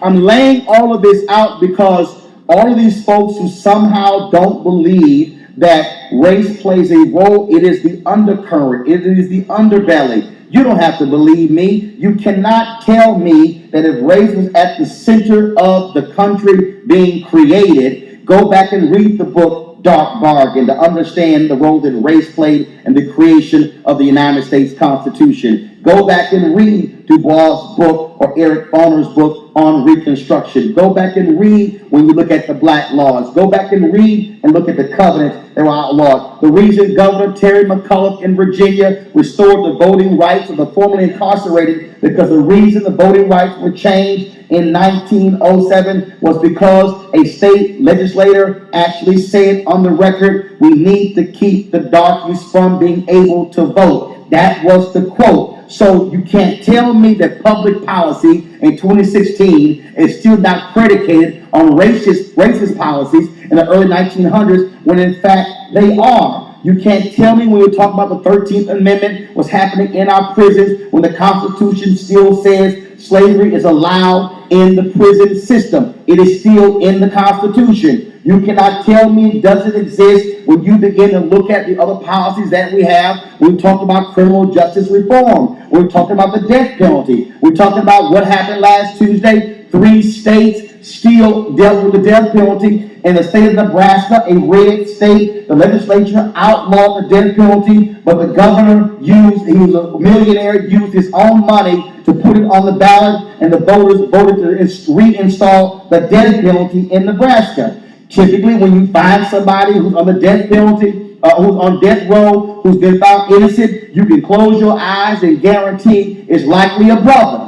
[SPEAKER 1] I'm laying all of this out because all of these folks who somehow don't believe that race plays a role, it is the undercurrent, it is the underbelly. You don't have to believe me. You cannot tell me that if race was at the center of the country being created, go back and read the book Dark Bargain to understand the role that race played in the creation of the United States Constitution. Go back and read Du Bois' book or Eric Foner's book on Reconstruction. Go back and read when you look at the black laws. Go back and read and look at the covenants that were outlawed. The reason Governor Terry McAuliffe in Virginia restored the voting rights of the formerly incarcerated, because the reason the voting rights were changed in 1907 was because a state legislator actually said on the record, "We need to keep the darkies from being able to vote." That was the quote. So you can't tell me that public policy in 2016 is still not predicated on racist policies in the early 1900s when in fact they are. You can't tell me when we talk about the 13th Amendment, what's happening in our prisons when the Constitution still says slavery is allowed in the prison system. It is still in the Constitution. You cannot tell me it doesn't exist when you begin to look at the other policies that we have. We talk about criminal justice reform. We're talking about the death penalty. We're talking about what happened last Tuesday. 3 states still dealt with the death penalty. In the state of Nebraska, a red state, the legislature outlawed the death penalty, but the governor he was a millionaire, used his own money to put it on the ballot, and the voters voted to reinstall the death penalty in Nebraska. Typically, when you find somebody who's on the death penalty, who's on death row, who's been found innocent, you can close your eyes and guarantee it's likely a brother.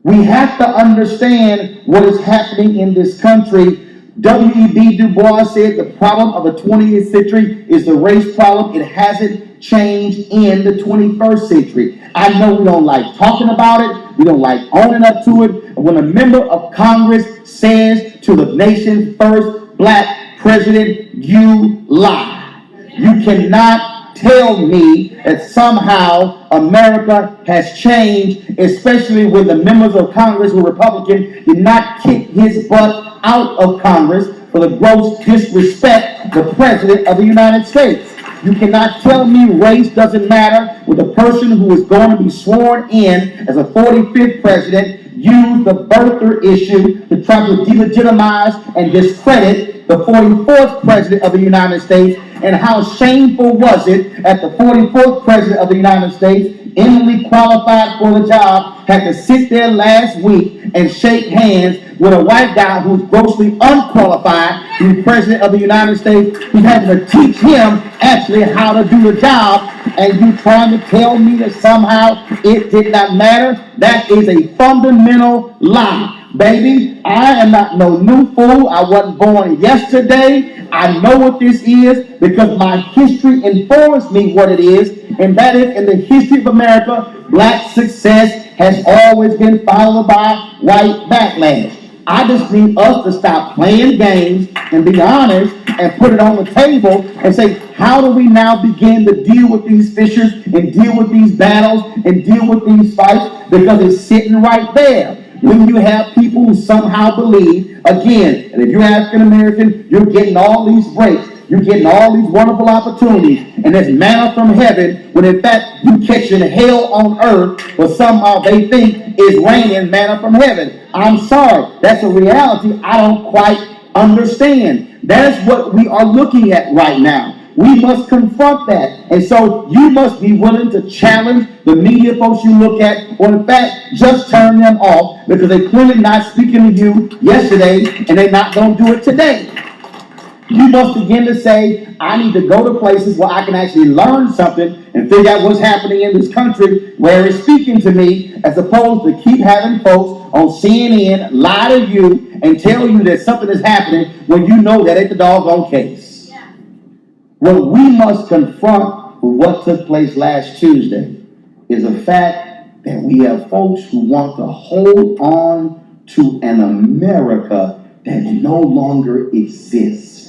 [SPEAKER 1] We have to understand what is happening in this country. W.E.B. Du Bois said the problem of the 20th century is the race problem. It hasn't changed in the 21st century. I know we don't like talking about it. We don't like owning up to it. But when a member of Congress says to the nation's first black President, you lie. You cannot tell me that somehow America has changed, especially when the members of Congress who are Republican did not kick his butt out of Congress for the gross disrespect the President of the United States. You cannot tell me race doesn't matter with a person who is going to be sworn in as a 45th president used the birther issue to try to delegitimize and discredit the 44th president of the United States. And how shameful was it that the 44th president of the United States, eminently qualified for the job, had to sit there last week and shake hands with a white guy who's grossly unqualified to be president of the United States, who's having to teach him actually how to do the job, and you trying to tell me that somehow it did not matter? That is a fundamental lie. Baby, I am not no new fool. I wasn't born yesterday. I know what this is because my history informs me what it is, and that is, in the history of America, black success has always been followed by white backlash. I just need us to stop playing games and be honest and put it on the table and say, how do we now begin to deal with these fissures and deal with these battles and deal with these fights? Because it's sitting right there. When you have people who somehow believe, again, that if you're African American, you're getting all these breaks, you're getting all these wonderful opportunities, and there's manna from heaven, when in fact you catching hell on earth, but somehow they think is raining manna from heaven. I'm sorry, that's a reality I don't quite understand. That is what we are looking at right now. We must confront that. And so you must be willing to challenge the media folks you look at, or in fact, just turn them off because they're clearly not speaking to you yesterday and they're not going to do it today. You must begin to say, I need to go to places where I can actually learn something and figure out what's happening in this country where it's speaking to me, as opposed to keep having folks on CNN lie to you and tell you that something is happening when you know that ain't the doggone case. Yeah. What we must confront with what took place last Tuesday is the fact that we have folks who want to hold on to an America that no longer exists.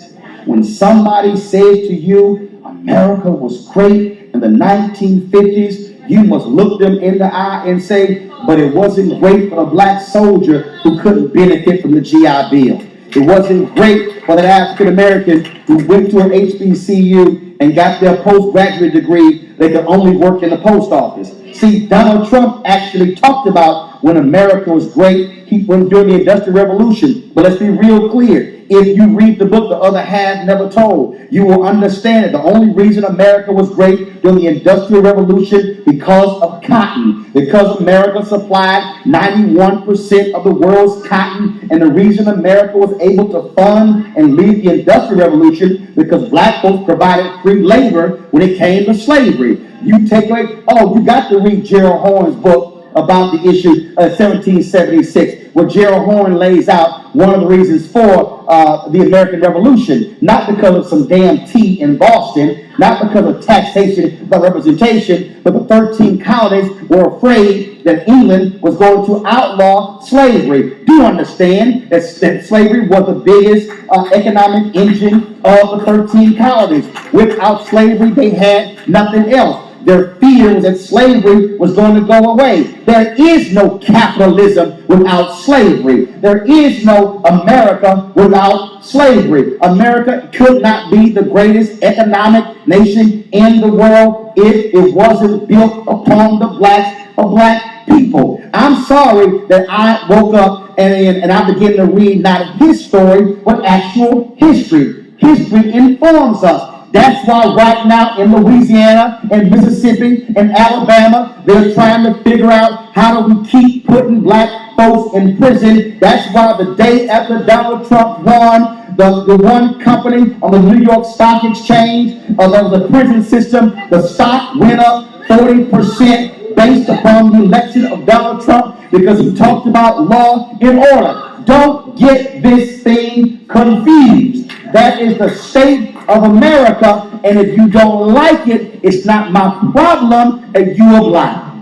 [SPEAKER 1] When somebody says to you, America was great in the 1950s, you must look them in the eye and say, but it wasn't great for a black soldier who couldn't benefit from the GI Bill. It wasn't great for that African American who went to an HBCU and got their postgraduate degree. They could only work in the post office. See, Donald Trump actually talked about when America was great. He went during the Industrial Revolution. But let's be real clear. If you read the book, The Other Half Never Told, you will understand that the only reason America was great during the Industrial Revolution because of cotton. Because America supplied 91% of the world's cotton, and the reason America was able to fund and lead the Industrial Revolution because black folks provided free labor when it came to slavery. You take away, you got to read Gerald Horne's book about the issue of 1776, where Gerald Horne lays out one of the reasons for the American Revolution, not because of some damn tea in Boston, not because of taxation but representation, but the 13 colonies were afraid that England was going to outlaw slavery. Do you understand that slavery was the biggest economic engine of the 13 colonies? Without slavery, they had nothing else. Their fear was that slavery was going to go away. There is no capitalism without slavery. There is no America without slavery. America could not be the greatest economic nation in the world if it wasn't built upon the blacks of black people. I'm sorry that I woke up and I began to read not his story, but actual history. History informs us. That's why right now in Louisiana and Mississippi and Alabama, they're trying to figure out how do we keep putting black folks in prison. That's why the day after Donald Trump won, the one company on the New York Stock Exchange, there was a prison system, the stock went up 40% based upon the election of Donald Trump because he talked about law and order. Don't get this thing confused. That is the state of America, and if you don't like it, it's not my problem that you are black.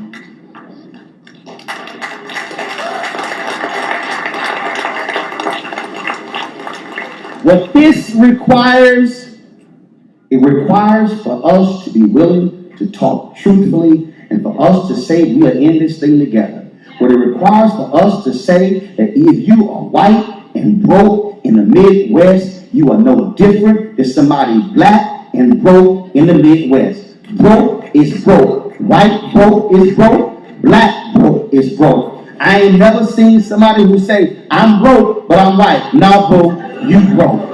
[SPEAKER 1] What this requires, it requires for us to be willing to talk truthfully and for us to say we are in this thing together. What it requires for us to say that if you are white and broke in the Midwest, you are no different than somebody black and broke in the Midwest. Broke is broke. White broke is broke. Black broke is broke. I ain't never seen somebody who say, I'm broke, but I'm white. No, bro, you broke.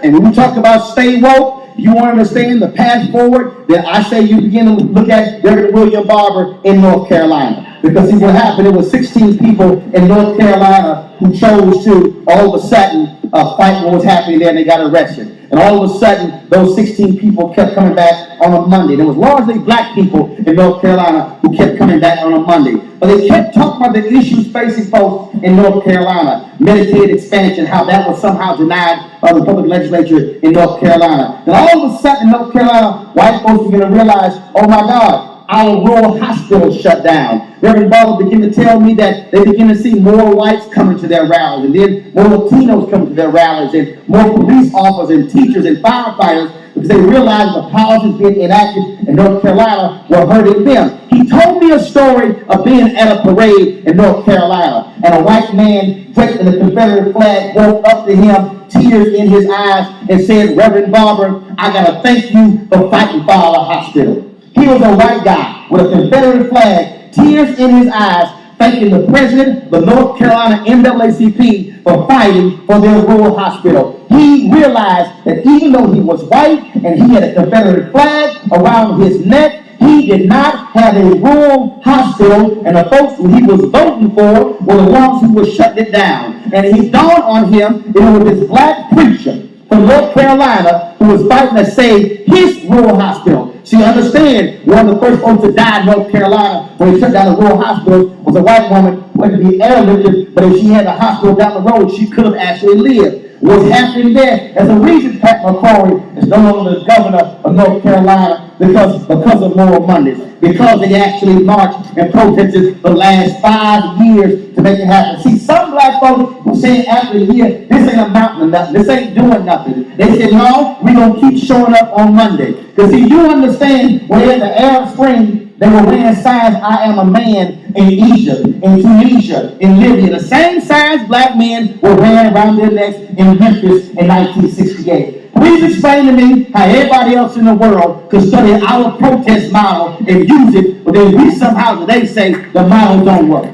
[SPEAKER 1] And when we talk about stay woke, you want to understand the path forward, then I say you begin to look at Reverend William Barber in North Carolina. Because see what happened, it was 16 people in North Carolina who chose to all of a sudden fight what was happening there, and they got arrested. And all of a sudden, those 16 people kept coming back on a Monday. There was largely black people in North Carolina who kept coming back on a Monday. But they kept talking about the issues facing folks in North Carolina. Medicaid expansion, how that was somehow denied by the public legislature in North Carolina. Then all of a sudden in North Carolina, white folks began to realize, oh my God, our rural hospitals shut down. Reverend Barber began to tell me that they begin to see more whites coming to their rallies, and then more Latinos coming to their rallies, and more police officers and teachers and firefighters, because they realized the policies being enacted in North Carolina were hurting them. He told me a story of being at a parade in North Carolina, and a white man draped in the Confederate flag walked up to him, tears in his eyes, and said, Reverend Barber, I got to thank you for fighting for our hospital. He was a white guy with a Confederate flag, tears in his eyes, thanking the president of the North Carolina NAACP for fighting for their rural hospital. He realized that even though he was white and he had a Confederate flag around his neck, he did not have a rural hospital, and the folks who he was voting for were the ones who were shutting it down. And it dawned on him, it was this black preacher from North Carolina who was fighting to save his rural hospital. See, understand, one of the first folks to die in North Carolina when they shut down the rural hospital was a white woman who had to be airlifted, but if she had a hospital down the road, she could have actually lived. What's happening there? There's a reason Pat McCrory is no longer the governor of North Carolina because of Moral Mondays. Because they actually marched and protested the last 5 years to make it happen. See, some black folks were saying after a year, this ain't amounting to nothing. This ain't doing nothing. They said, no, we're going to keep showing up on Monday. Because see, you understand, when in the Arab Spring, they were wearing signs, I am a man, in Egypt, in Tunisia, in Libya. The same signs black men were wearing around their necks in Memphis in 1968. Please explain to me how everybody else in the world could study our protest model and use it, but then we somehow today say the model don't work.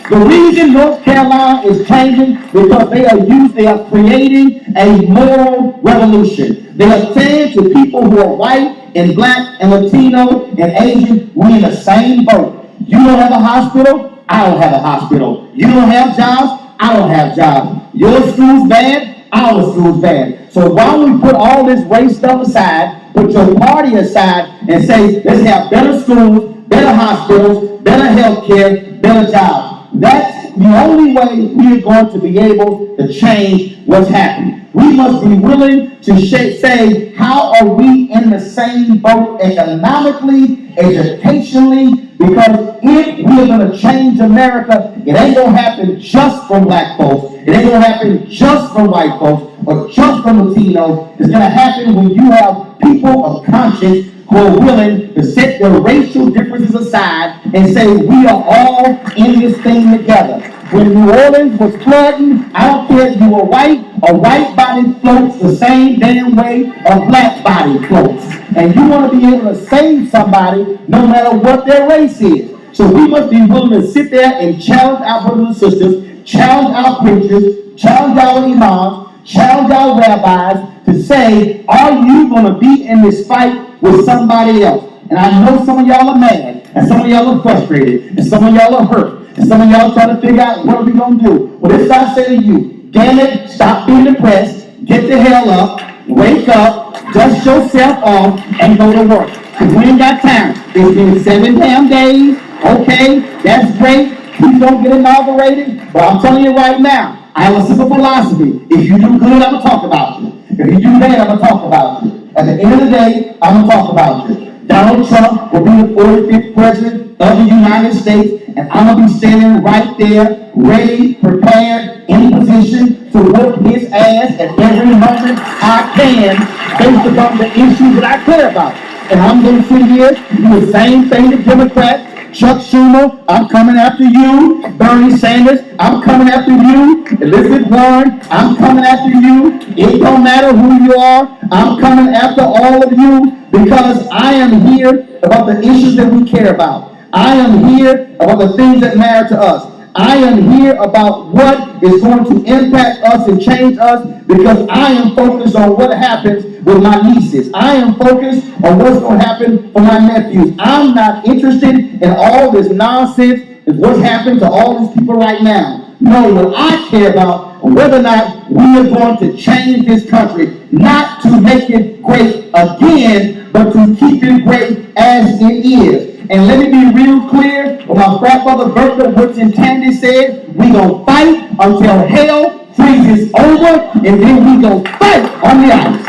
[SPEAKER 1] The reason North Carolina is changing because they are creating a moral revolution. They are saying to people who are white and black and Latino and Asian, we're in the same boat. You don't have a hospital, I don't have a hospital. You don't have jobs, I don't have jobs. Your school's bad, our school's bad. So why don't we put all this race stuff aside, put your party aside, and say, let's have better schools, better hospitals, better health care, better jobs. That's the only way we are going to be able to change what's happening. We must be willing to say, how are we in the same boat economically, educationally? Because if we're going to change America, it ain't going to happen just from black folks. It ain't going to happen just from white folks or just from Latinos. It's going to happen when you have people of conscience who are willing to set their racial differences aside and say we are all in this thing together. When New Orleans was flooding, I don't care if you were white, a white body floats the same damn way a black body floats. And you want to be able to save somebody no matter what their race is. So we must be willing to sit there and challenge our brothers and sisters, challenge our preachers, challenge our imams, challenge our rabbis to say, are you going to be in this fight with somebody else? And I know some of y'all are mad, and some of y'all are frustrated, and some of y'all are hurt, and some of y'all trying to figure out what are we going to do. Well, this I say to you, damn it, stop being depressed, get the hell up, wake up, dust yourself off, and go to work. Because we ain't got time. It's been 7 damn days. Okay, that's great. Please don't get inaugurated. But I'm telling you right now, I have a simple philosophy. If you do good, I'm going to talk about you. If you do bad, I'm going to talk about you. At the end of the day, I'm going to talk about you. Donald Trump will be the 45th president of the United States, and I'm going to be standing right there, ready, prepared, in position to whoop his ass at every moment I can, based upon the issues that I care about. And I'm going to sit here and do the same thing to Democrats. Chuck Schumer, I'm coming after you. Bernie Sanders, I'm coming after you. Elizabeth Warren, I'm coming after you. It don't matter who you are, I'm coming after all of you, because I am here about the issues that we care about. I am here about the things that matter to us. I am here about what is going to impact us and change us, because I am focused on what happens with my nieces. I am focused on what's going to happen for my nephews. I'm not interested in all this nonsense and what's happened to all these people right now. No, what I care about is whether or not we are going to change this country, not to make it great again, but to keep it great as it is. And let me be real clear, what my frat brother Bertha Woodson Tandy said, we gonna fight until hell freezes over, and then we gonna fight on the ice.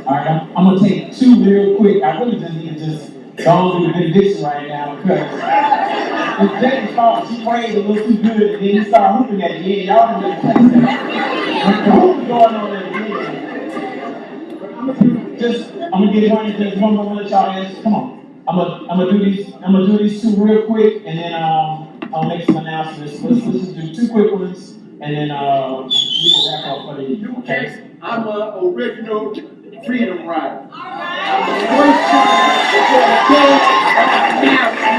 [SPEAKER 2] All right, I'm gonna take two real quick. I really just need to just go on through the benediction right now, because it's James' fault. She prayed a little too good, and then he started hooping at the end. Y'all didn't really catch that. The hoop going on at the end. But I'm gonna get one. Just one more. Let y'all answer. Come on. I'm gonna do these two real quick, and then I'll make some announcements. Let's just do two quick ones, and then we will wrap up for the evening. Okay.
[SPEAKER 3] I'm an original freedom rider. I'm the first child before the day of America.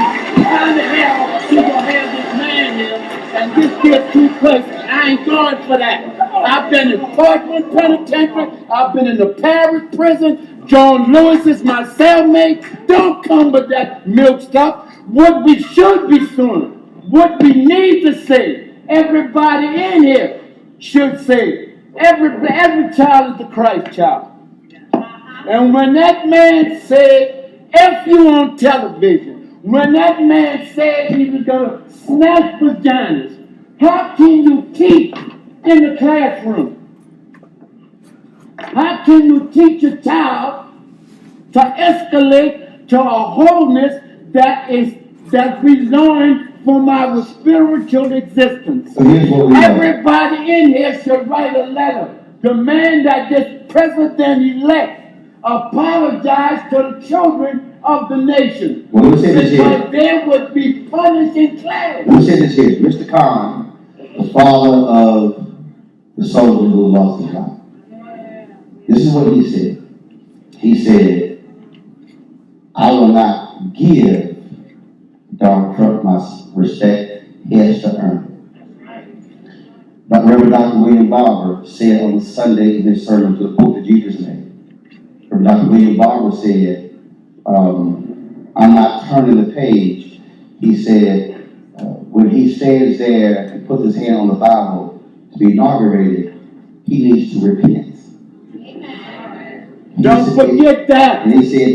[SPEAKER 3] How the hell she gonna have this man here and this get two places? I ain't going for that. I've been in Parkland Penitentiary. I've been in the Parish Prison. John Lewis is my cellmate. Don't come with that milk stuff. What we should be doing, what we need to say, everybody in here should say, every child is the Christ child. And when that man said, F you on television, when that man said he was going to snatch vaginas, how can you teach in the classroom? How can you teach a child to escalate to a wholeness that's belonging from our spiritual existence? Everybody in here should write a letter. Demand that this president-elect apologize to the children of the nation.
[SPEAKER 1] Well, let me say this here.
[SPEAKER 3] Because they would be punished in class.
[SPEAKER 1] Let me say this here. Mr. Khan, the father of the soldier who lost his life. This is what he said. He said, I will not give Donald Trump my respect. He has to earn it. But Reverend Dr. William Barber said on Sunday in his sermon to the Pope that Jesus made. Reverend Dr. William Barber said, I'm not turning the page. He said, when he stands there and puts his hand on the Bible to be inaugurated, he needs to repent.
[SPEAKER 3] Don't forget that.
[SPEAKER 1] And he said,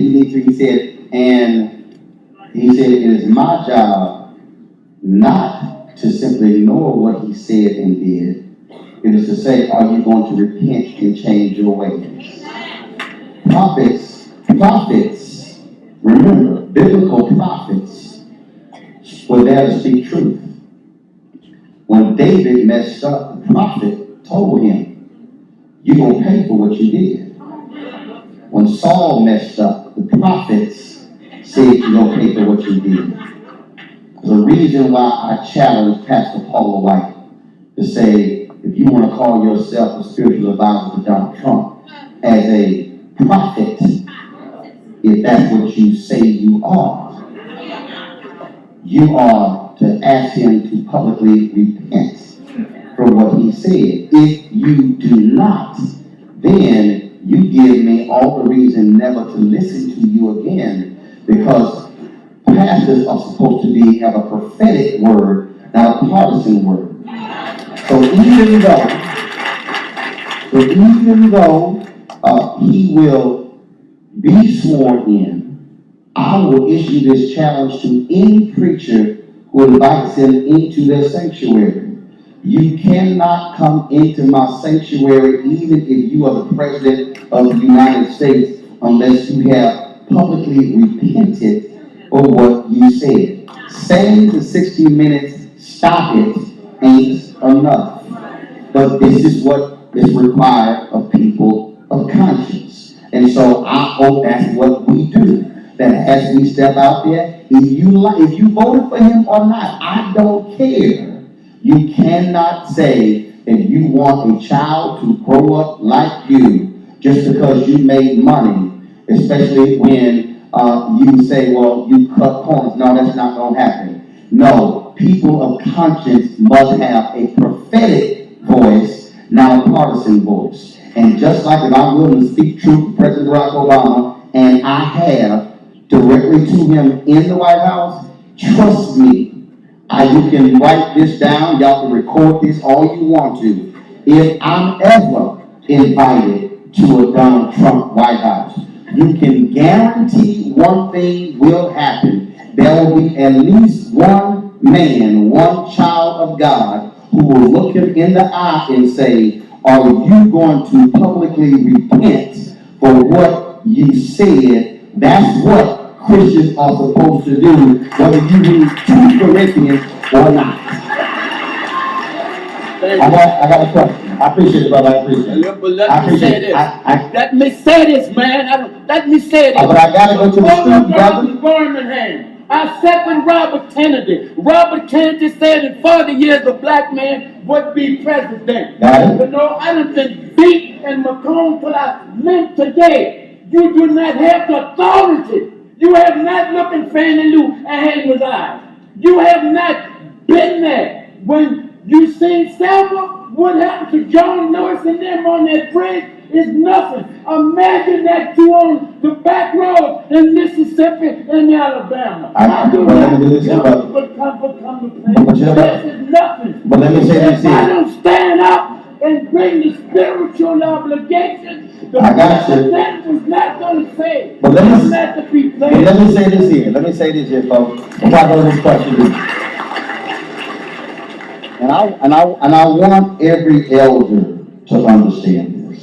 [SPEAKER 1] it is my job not to simply ignore what he said and did. It is to say, are you going to repent and change your ways? Prophets, remember, biblical prophets were there to speak truth. When David messed up, the prophet told him, you're going to pay for what you did. When Saul messed up, the prophets said you're going to pay for what you did. The reason why I challenge Pastor Paula White to say, if you want to call yourself a spiritual advisor to Donald Trump, as a prophet, if that's what you say you are to ask him to publicly repent for what he said. If you do not, then you give me all the reason never to listen to you again, because pastors are supposed to have a prophetic word, not a partisan word. So even though he will be sworn in, I will issue this challenge to any preacher who invites him into their sanctuary. You cannot come into my sanctuary even if you are the President of the United States unless you have publicly repented for what you said. Saying to 60 minutes, stop it, ain't enough. But this is what is required of people of conscience. And so I hope that's what we do. That as we step out there, if you voted for him or not, I don't care. You cannot say that you want a child to grow up like you just because you made money, especially when you say, well, you cut corners. No, that's not going to happen. No, people of conscience must have a prophetic voice, not a partisan voice. And just like if I'm willing to speak truth to President Barack Obama, and I have directly to him in the White House, trust me, you can write this down, y'all can record this all you want to. If I'm ever invited to a Donald Trump White House, you can guarantee one thing will happen. There will be at least one man, one child of God, who will look him in the eye and say, are you going to publicly repent for what you said? That's what Christians are supposed to do, whether you read 2 Corinthians or not. I got a question. I appreciate it, brother. I appreciate it.
[SPEAKER 3] But let me say this. Let me say this, man. Let me say this.
[SPEAKER 1] But I got to go to the student, brother.
[SPEAKER 3] Birmingham. I sat with Robert Kennedy. Robert Kennedy said in 40 years a black man would be president.
[SPEAKER 1] Got it.
[SPEAKER 3] No, I done been beat and McComb till I limp today. You do not have the authority. You have not looked in Fannie Lou and Hagen's eyes. You have not been there. When you seen Selma, what happened to John Lewis and them on that bridge is nothing. Imagine that you on the back road in Mississippi and Alabama. This is nothing.
[SPEAKER 1] But let me say this
[SPEAKER 3] here. I don't stand up and bring the spiritual obligation. The president was not going to say.
[SPEAKER 1] But let me
[SPEAKER 3] not to be played.
[SPEAKER 1] Let me say this here. Let me say this here, folks. Before I go to this question. And I want every elder to understand this.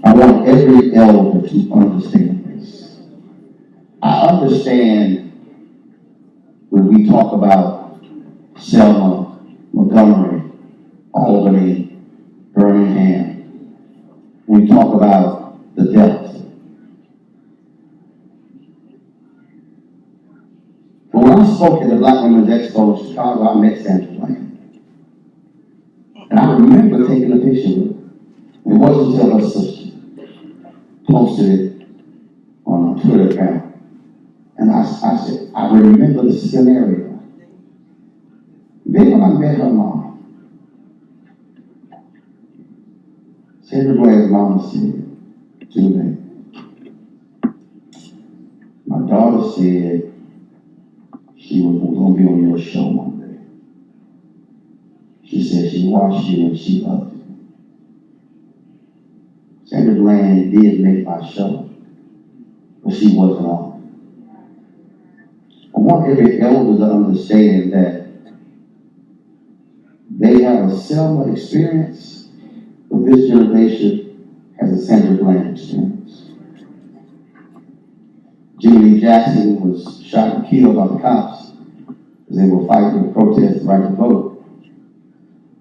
[SPEAKER 1] I want every elder to understand this. I understand when we talk about Selma, Montgomery, Albany, Birmingham, we talk about the Delta. But when I spoke at the Black Women's Expo in Chicago, I met Sandra Bland. And I remember taking a picture with her. It wasn't until her sister posted it on her Twitter account. And I said, I remember the scenario. Then when I met her mom, Sandra Bland's mama said, Julie, my daughter said she was going to be on your show one day. She said she watched you and she loved you. Sandra Bland did make my show, but she wasn't on. I want every elder to understand that they have a Selma experience, but this generation has a Sandra Bland experience. Jimmy Lee Jackson was shot and killed by the cops as they were fighting to protest the right to vote.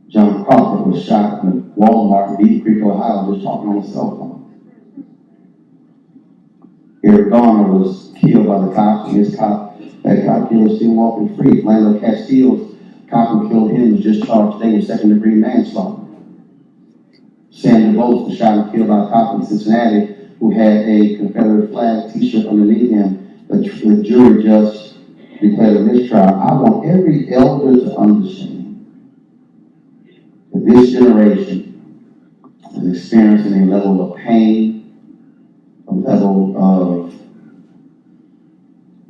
[SPEAKER 1] John Crawford was shot in a Walmart in Beaver Creek, Ohio, just talking on his cell phone. Eric Garner was killed by the cops, and that cop killer is still walking free. Lando Castillo's cop who killed him was just charged today with second-degree manslaughter. Sam DeVos was shot and killed by a cop in Cincinnati who had a Confederate flag t-shirt underneath him. The jury just declared a mistrial. I want every elder to understand that this generation is experiencing a level of pain, a level of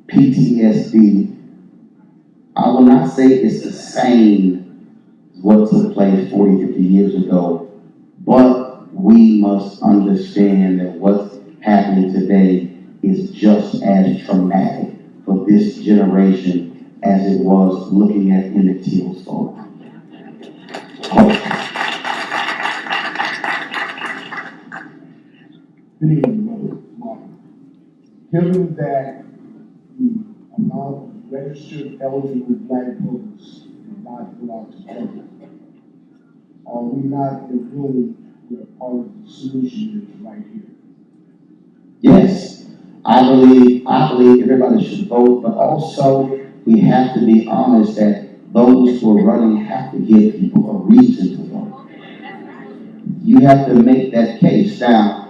[SPEAKER 1] PTSD. I will not say it's the same as what took place 40, 50 years ago. But we must understand that what's happening today is just as traumatic for this generation as it was looking at Emmett Till's photo.
[SPEAKER 4] Good evening, Brother Martin. Given that the amount of registered eligible black voters did not go out to vote, are we not in a room where part of the solution is right here?
[SPEAKER 1] Yes, I believe everybody should vote, but also we have to be honest that those who are running have to give people a reason to vote. You have to make that case. Now,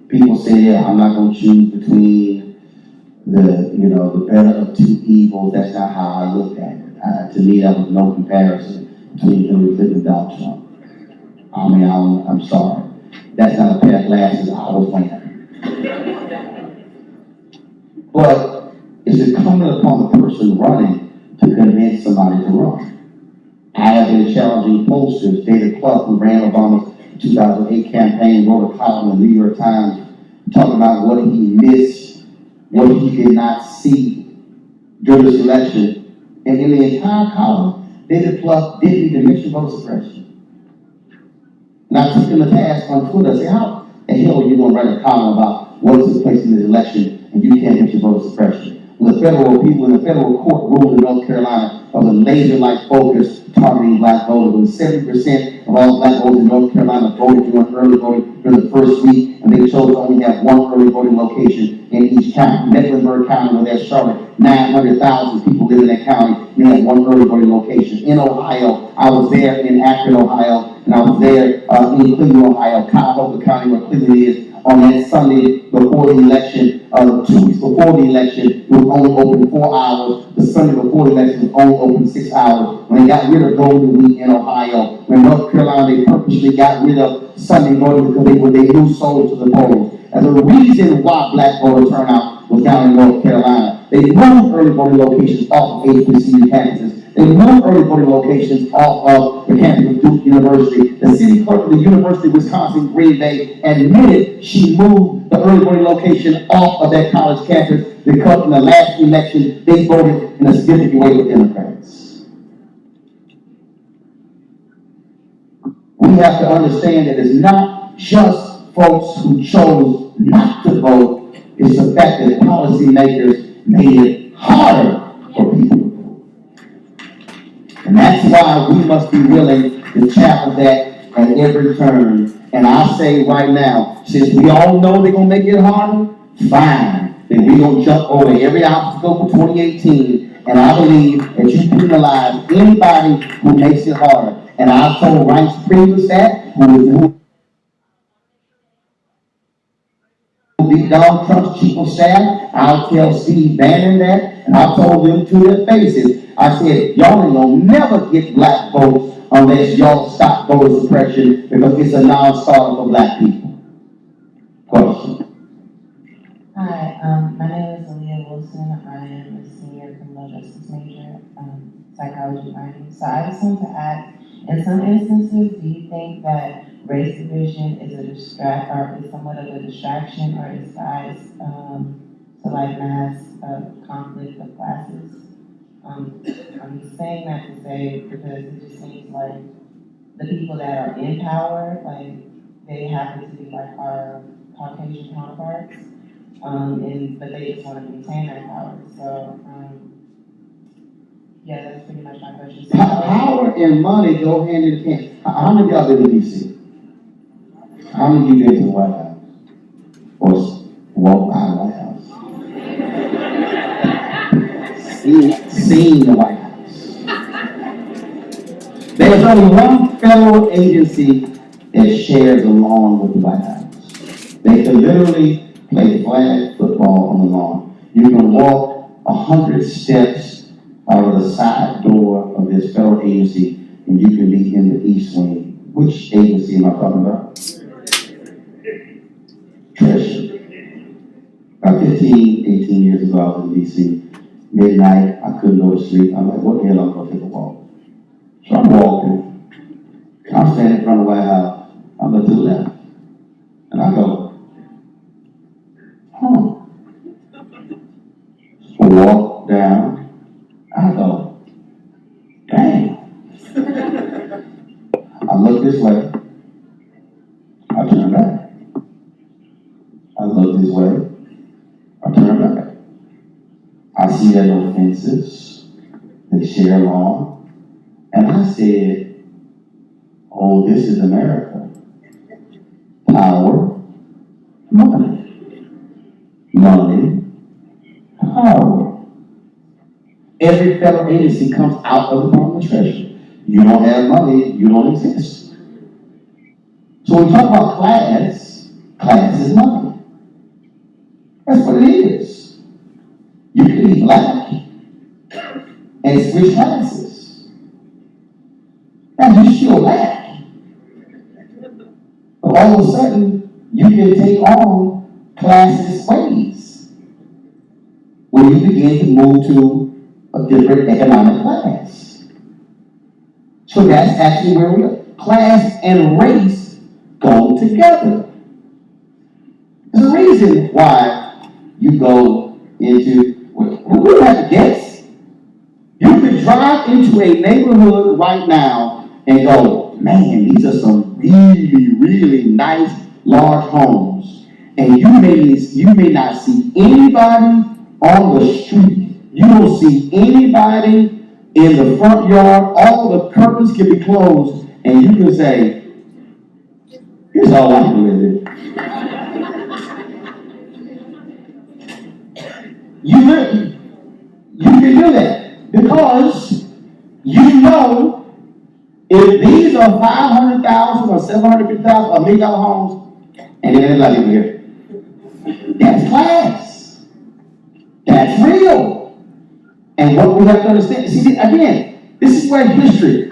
[SPEAKER 1] people say, yeah, I'm not going to choose between the better of two evils. That's not how I look at it. To me, that was no comparison between Hillary Clinton and Donald Trump. I mean, I'm sorry. That's not a pair of glasses I was wearing. But it's incumbent upon the person running to convince somebody to run. I have been challenging pollsters. David Clark, who ran Obama's 2008 campaign, wrote a column in the New York Times talking about what he missed, what he did not see during this election. And in the entire column, David Clark didn't even mention voter suppression. And I took him to task on Twitter. I said, how the hell are you going to write a column about what took place in this election and you can't mention voter suppression? When the federal court ruled in North Carolina of a laser-like focus targeting black voters, when 70% of all black voters in North Carolina voted during early voting during the first week, and they chose to only have one early voting location in each county. Mecklenburg County, where there's Charlotte, 900,000 people live in that county, you have one early voting location. In Ohio, I was there in Akron, Ohio, and I was there in Cleveland, Ohio, Cuyahoga County, where Cleveland is, on that Sunday before the election, 2 weeks before the election, it was only open 4 hours. The Sunday before the election was only open 6 hours. When they got rid of Golden Week in Ohio, when North Carolina, they purposely got rid of Sunday voting because they knew souls to the polls. And the reason why black voter turnout was down in North Carolina, they moved early voting locations off of HBCU campuses. They moved early voting locations off of the campus of Duke University. The city clerk of the University of Wisconsin Green Bay admitted she moved the early voting location off of that college campus because in the last election, they voted in a significant way with Democrats. We have to understand that it's not just folks who chose not to vote, it's the fact that policymakers made it harder for people to vote. And that's why we must be willing to challenge that at every turn. And I say right now, since we all know they're going to make it harder, fine. Then we're going to jump over every obstacle for 2018. And I believe that you penalize anybody who makes it harder. And I told Rice Priebus that, who beat Donald Trump's chief of staff. I'll tell Steve Bannon that, and I told them to their faces. I said, y'all ain't gonna never get black votes unless y'all stop voter suppression because it's a non-starter for black people. Question.
[SPEAKER 5] Hi, my name is Aaliyah Wilson. I am a senior criminal justice major, psychology minor. So I just want to ask, in some instances, do you think that race division is is somewhat of a distraction or disguise to like mass conflict of classes? I'm saying that to say because it just seems like the people that are in power, like they happen to be like our Caucasian counterparts, but they just want to maintain that power. So yeah, that's pretty much my question. So,
[SPEAKER 1] Power and money go hand in hand. How many of y'all live in D.C.? How many of you been to the White House? Or walked by the White House? Seen the White House. There's only one federal agency that shares a lawn with the White House. They can literally play flag football on the lawn. You can walk 100 steps out of the side door of this federal agency and you can be in the East Wing. Which agency am I talking about? Treasury. About 15, 18 years ago, I was in D.C. Midnight, I couldn't go to sleep. I'm like, what the hell, I'm going to take a walk. So I'm walking, I'm standing in front of the White House. I look to the left. And I go, huh. I walk down. I go, dang. I look this way. I turn back. I look this way. I turn back. I see that no fences. They share lawn. And I said, oh, this is America. Power, money. Money, power. Every federal agency comes out of the Department of Treasury. You don't have money, you don't exist. So when we talk about class, class is money. That's what it is. You can be black and switch classes. And you still black. But all of a sudden, you can take on classist ways when you begin to move to a different economic class. So that's actually where we are. Class and race go together. There's a reason why you go into, we don't have to guess. You could drive into a neighborhood right now and go, man, these are some really, really nice, large homes. And you may not see anybody on the street. You don't see anybody in the front yard. All the curtains can be closed. And you can say, here's all I can live in. You can do that because you know if these are 500,000 or 750,000 or $1 million homes, and then there's not even here. That's class. That's real. And what we have to understand, see, again, this is where history,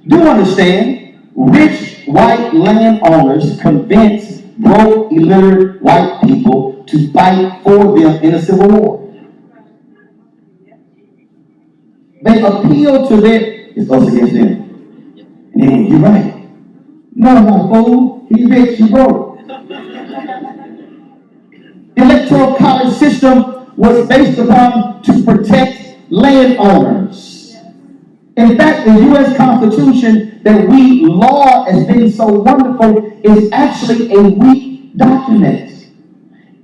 [SPEAKER 1] do understand, rich white landowners convinced broke, illiterate white people to fight for them in a civil war. They appealed to their, it goes against them. And then, you're right. No, fool. He rich, he broke. The electoral college system was based upon to protect landowners. In fact, the U.S. Constitution that we laud as being so wonderful is actually a weak document.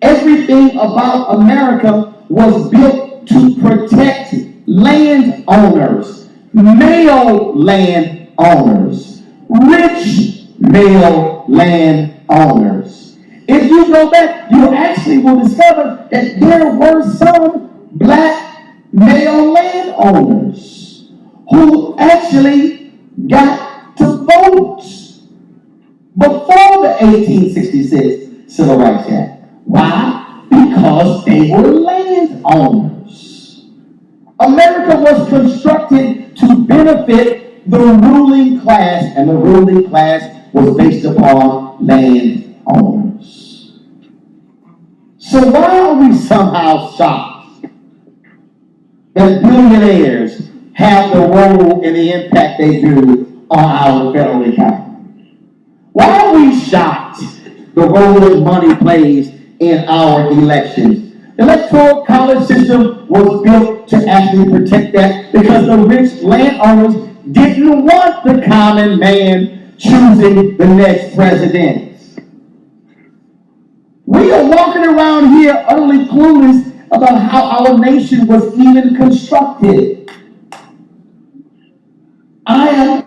[SPEAKER 1] Everything about America was built to protect landowners, male landowners, rich male landowners. If you go back, you actually will discover that there were some black male landowners who actually got to vote before the 1866 Civil Rights Act. Why? Because they were landowners. America was constructed to benefit the ruling class, and the ruling class was based upon landowners. So why are we somehow shocked that billionaires have the role and the impact they do on our federal economy? Why are we shocked the role that money plays in our elections? The electoral college system was built to actually protect that because the rich landowners didn't want the common man choosing the next president. We are walking around here utterly clueless about how our nation was even constructed. I am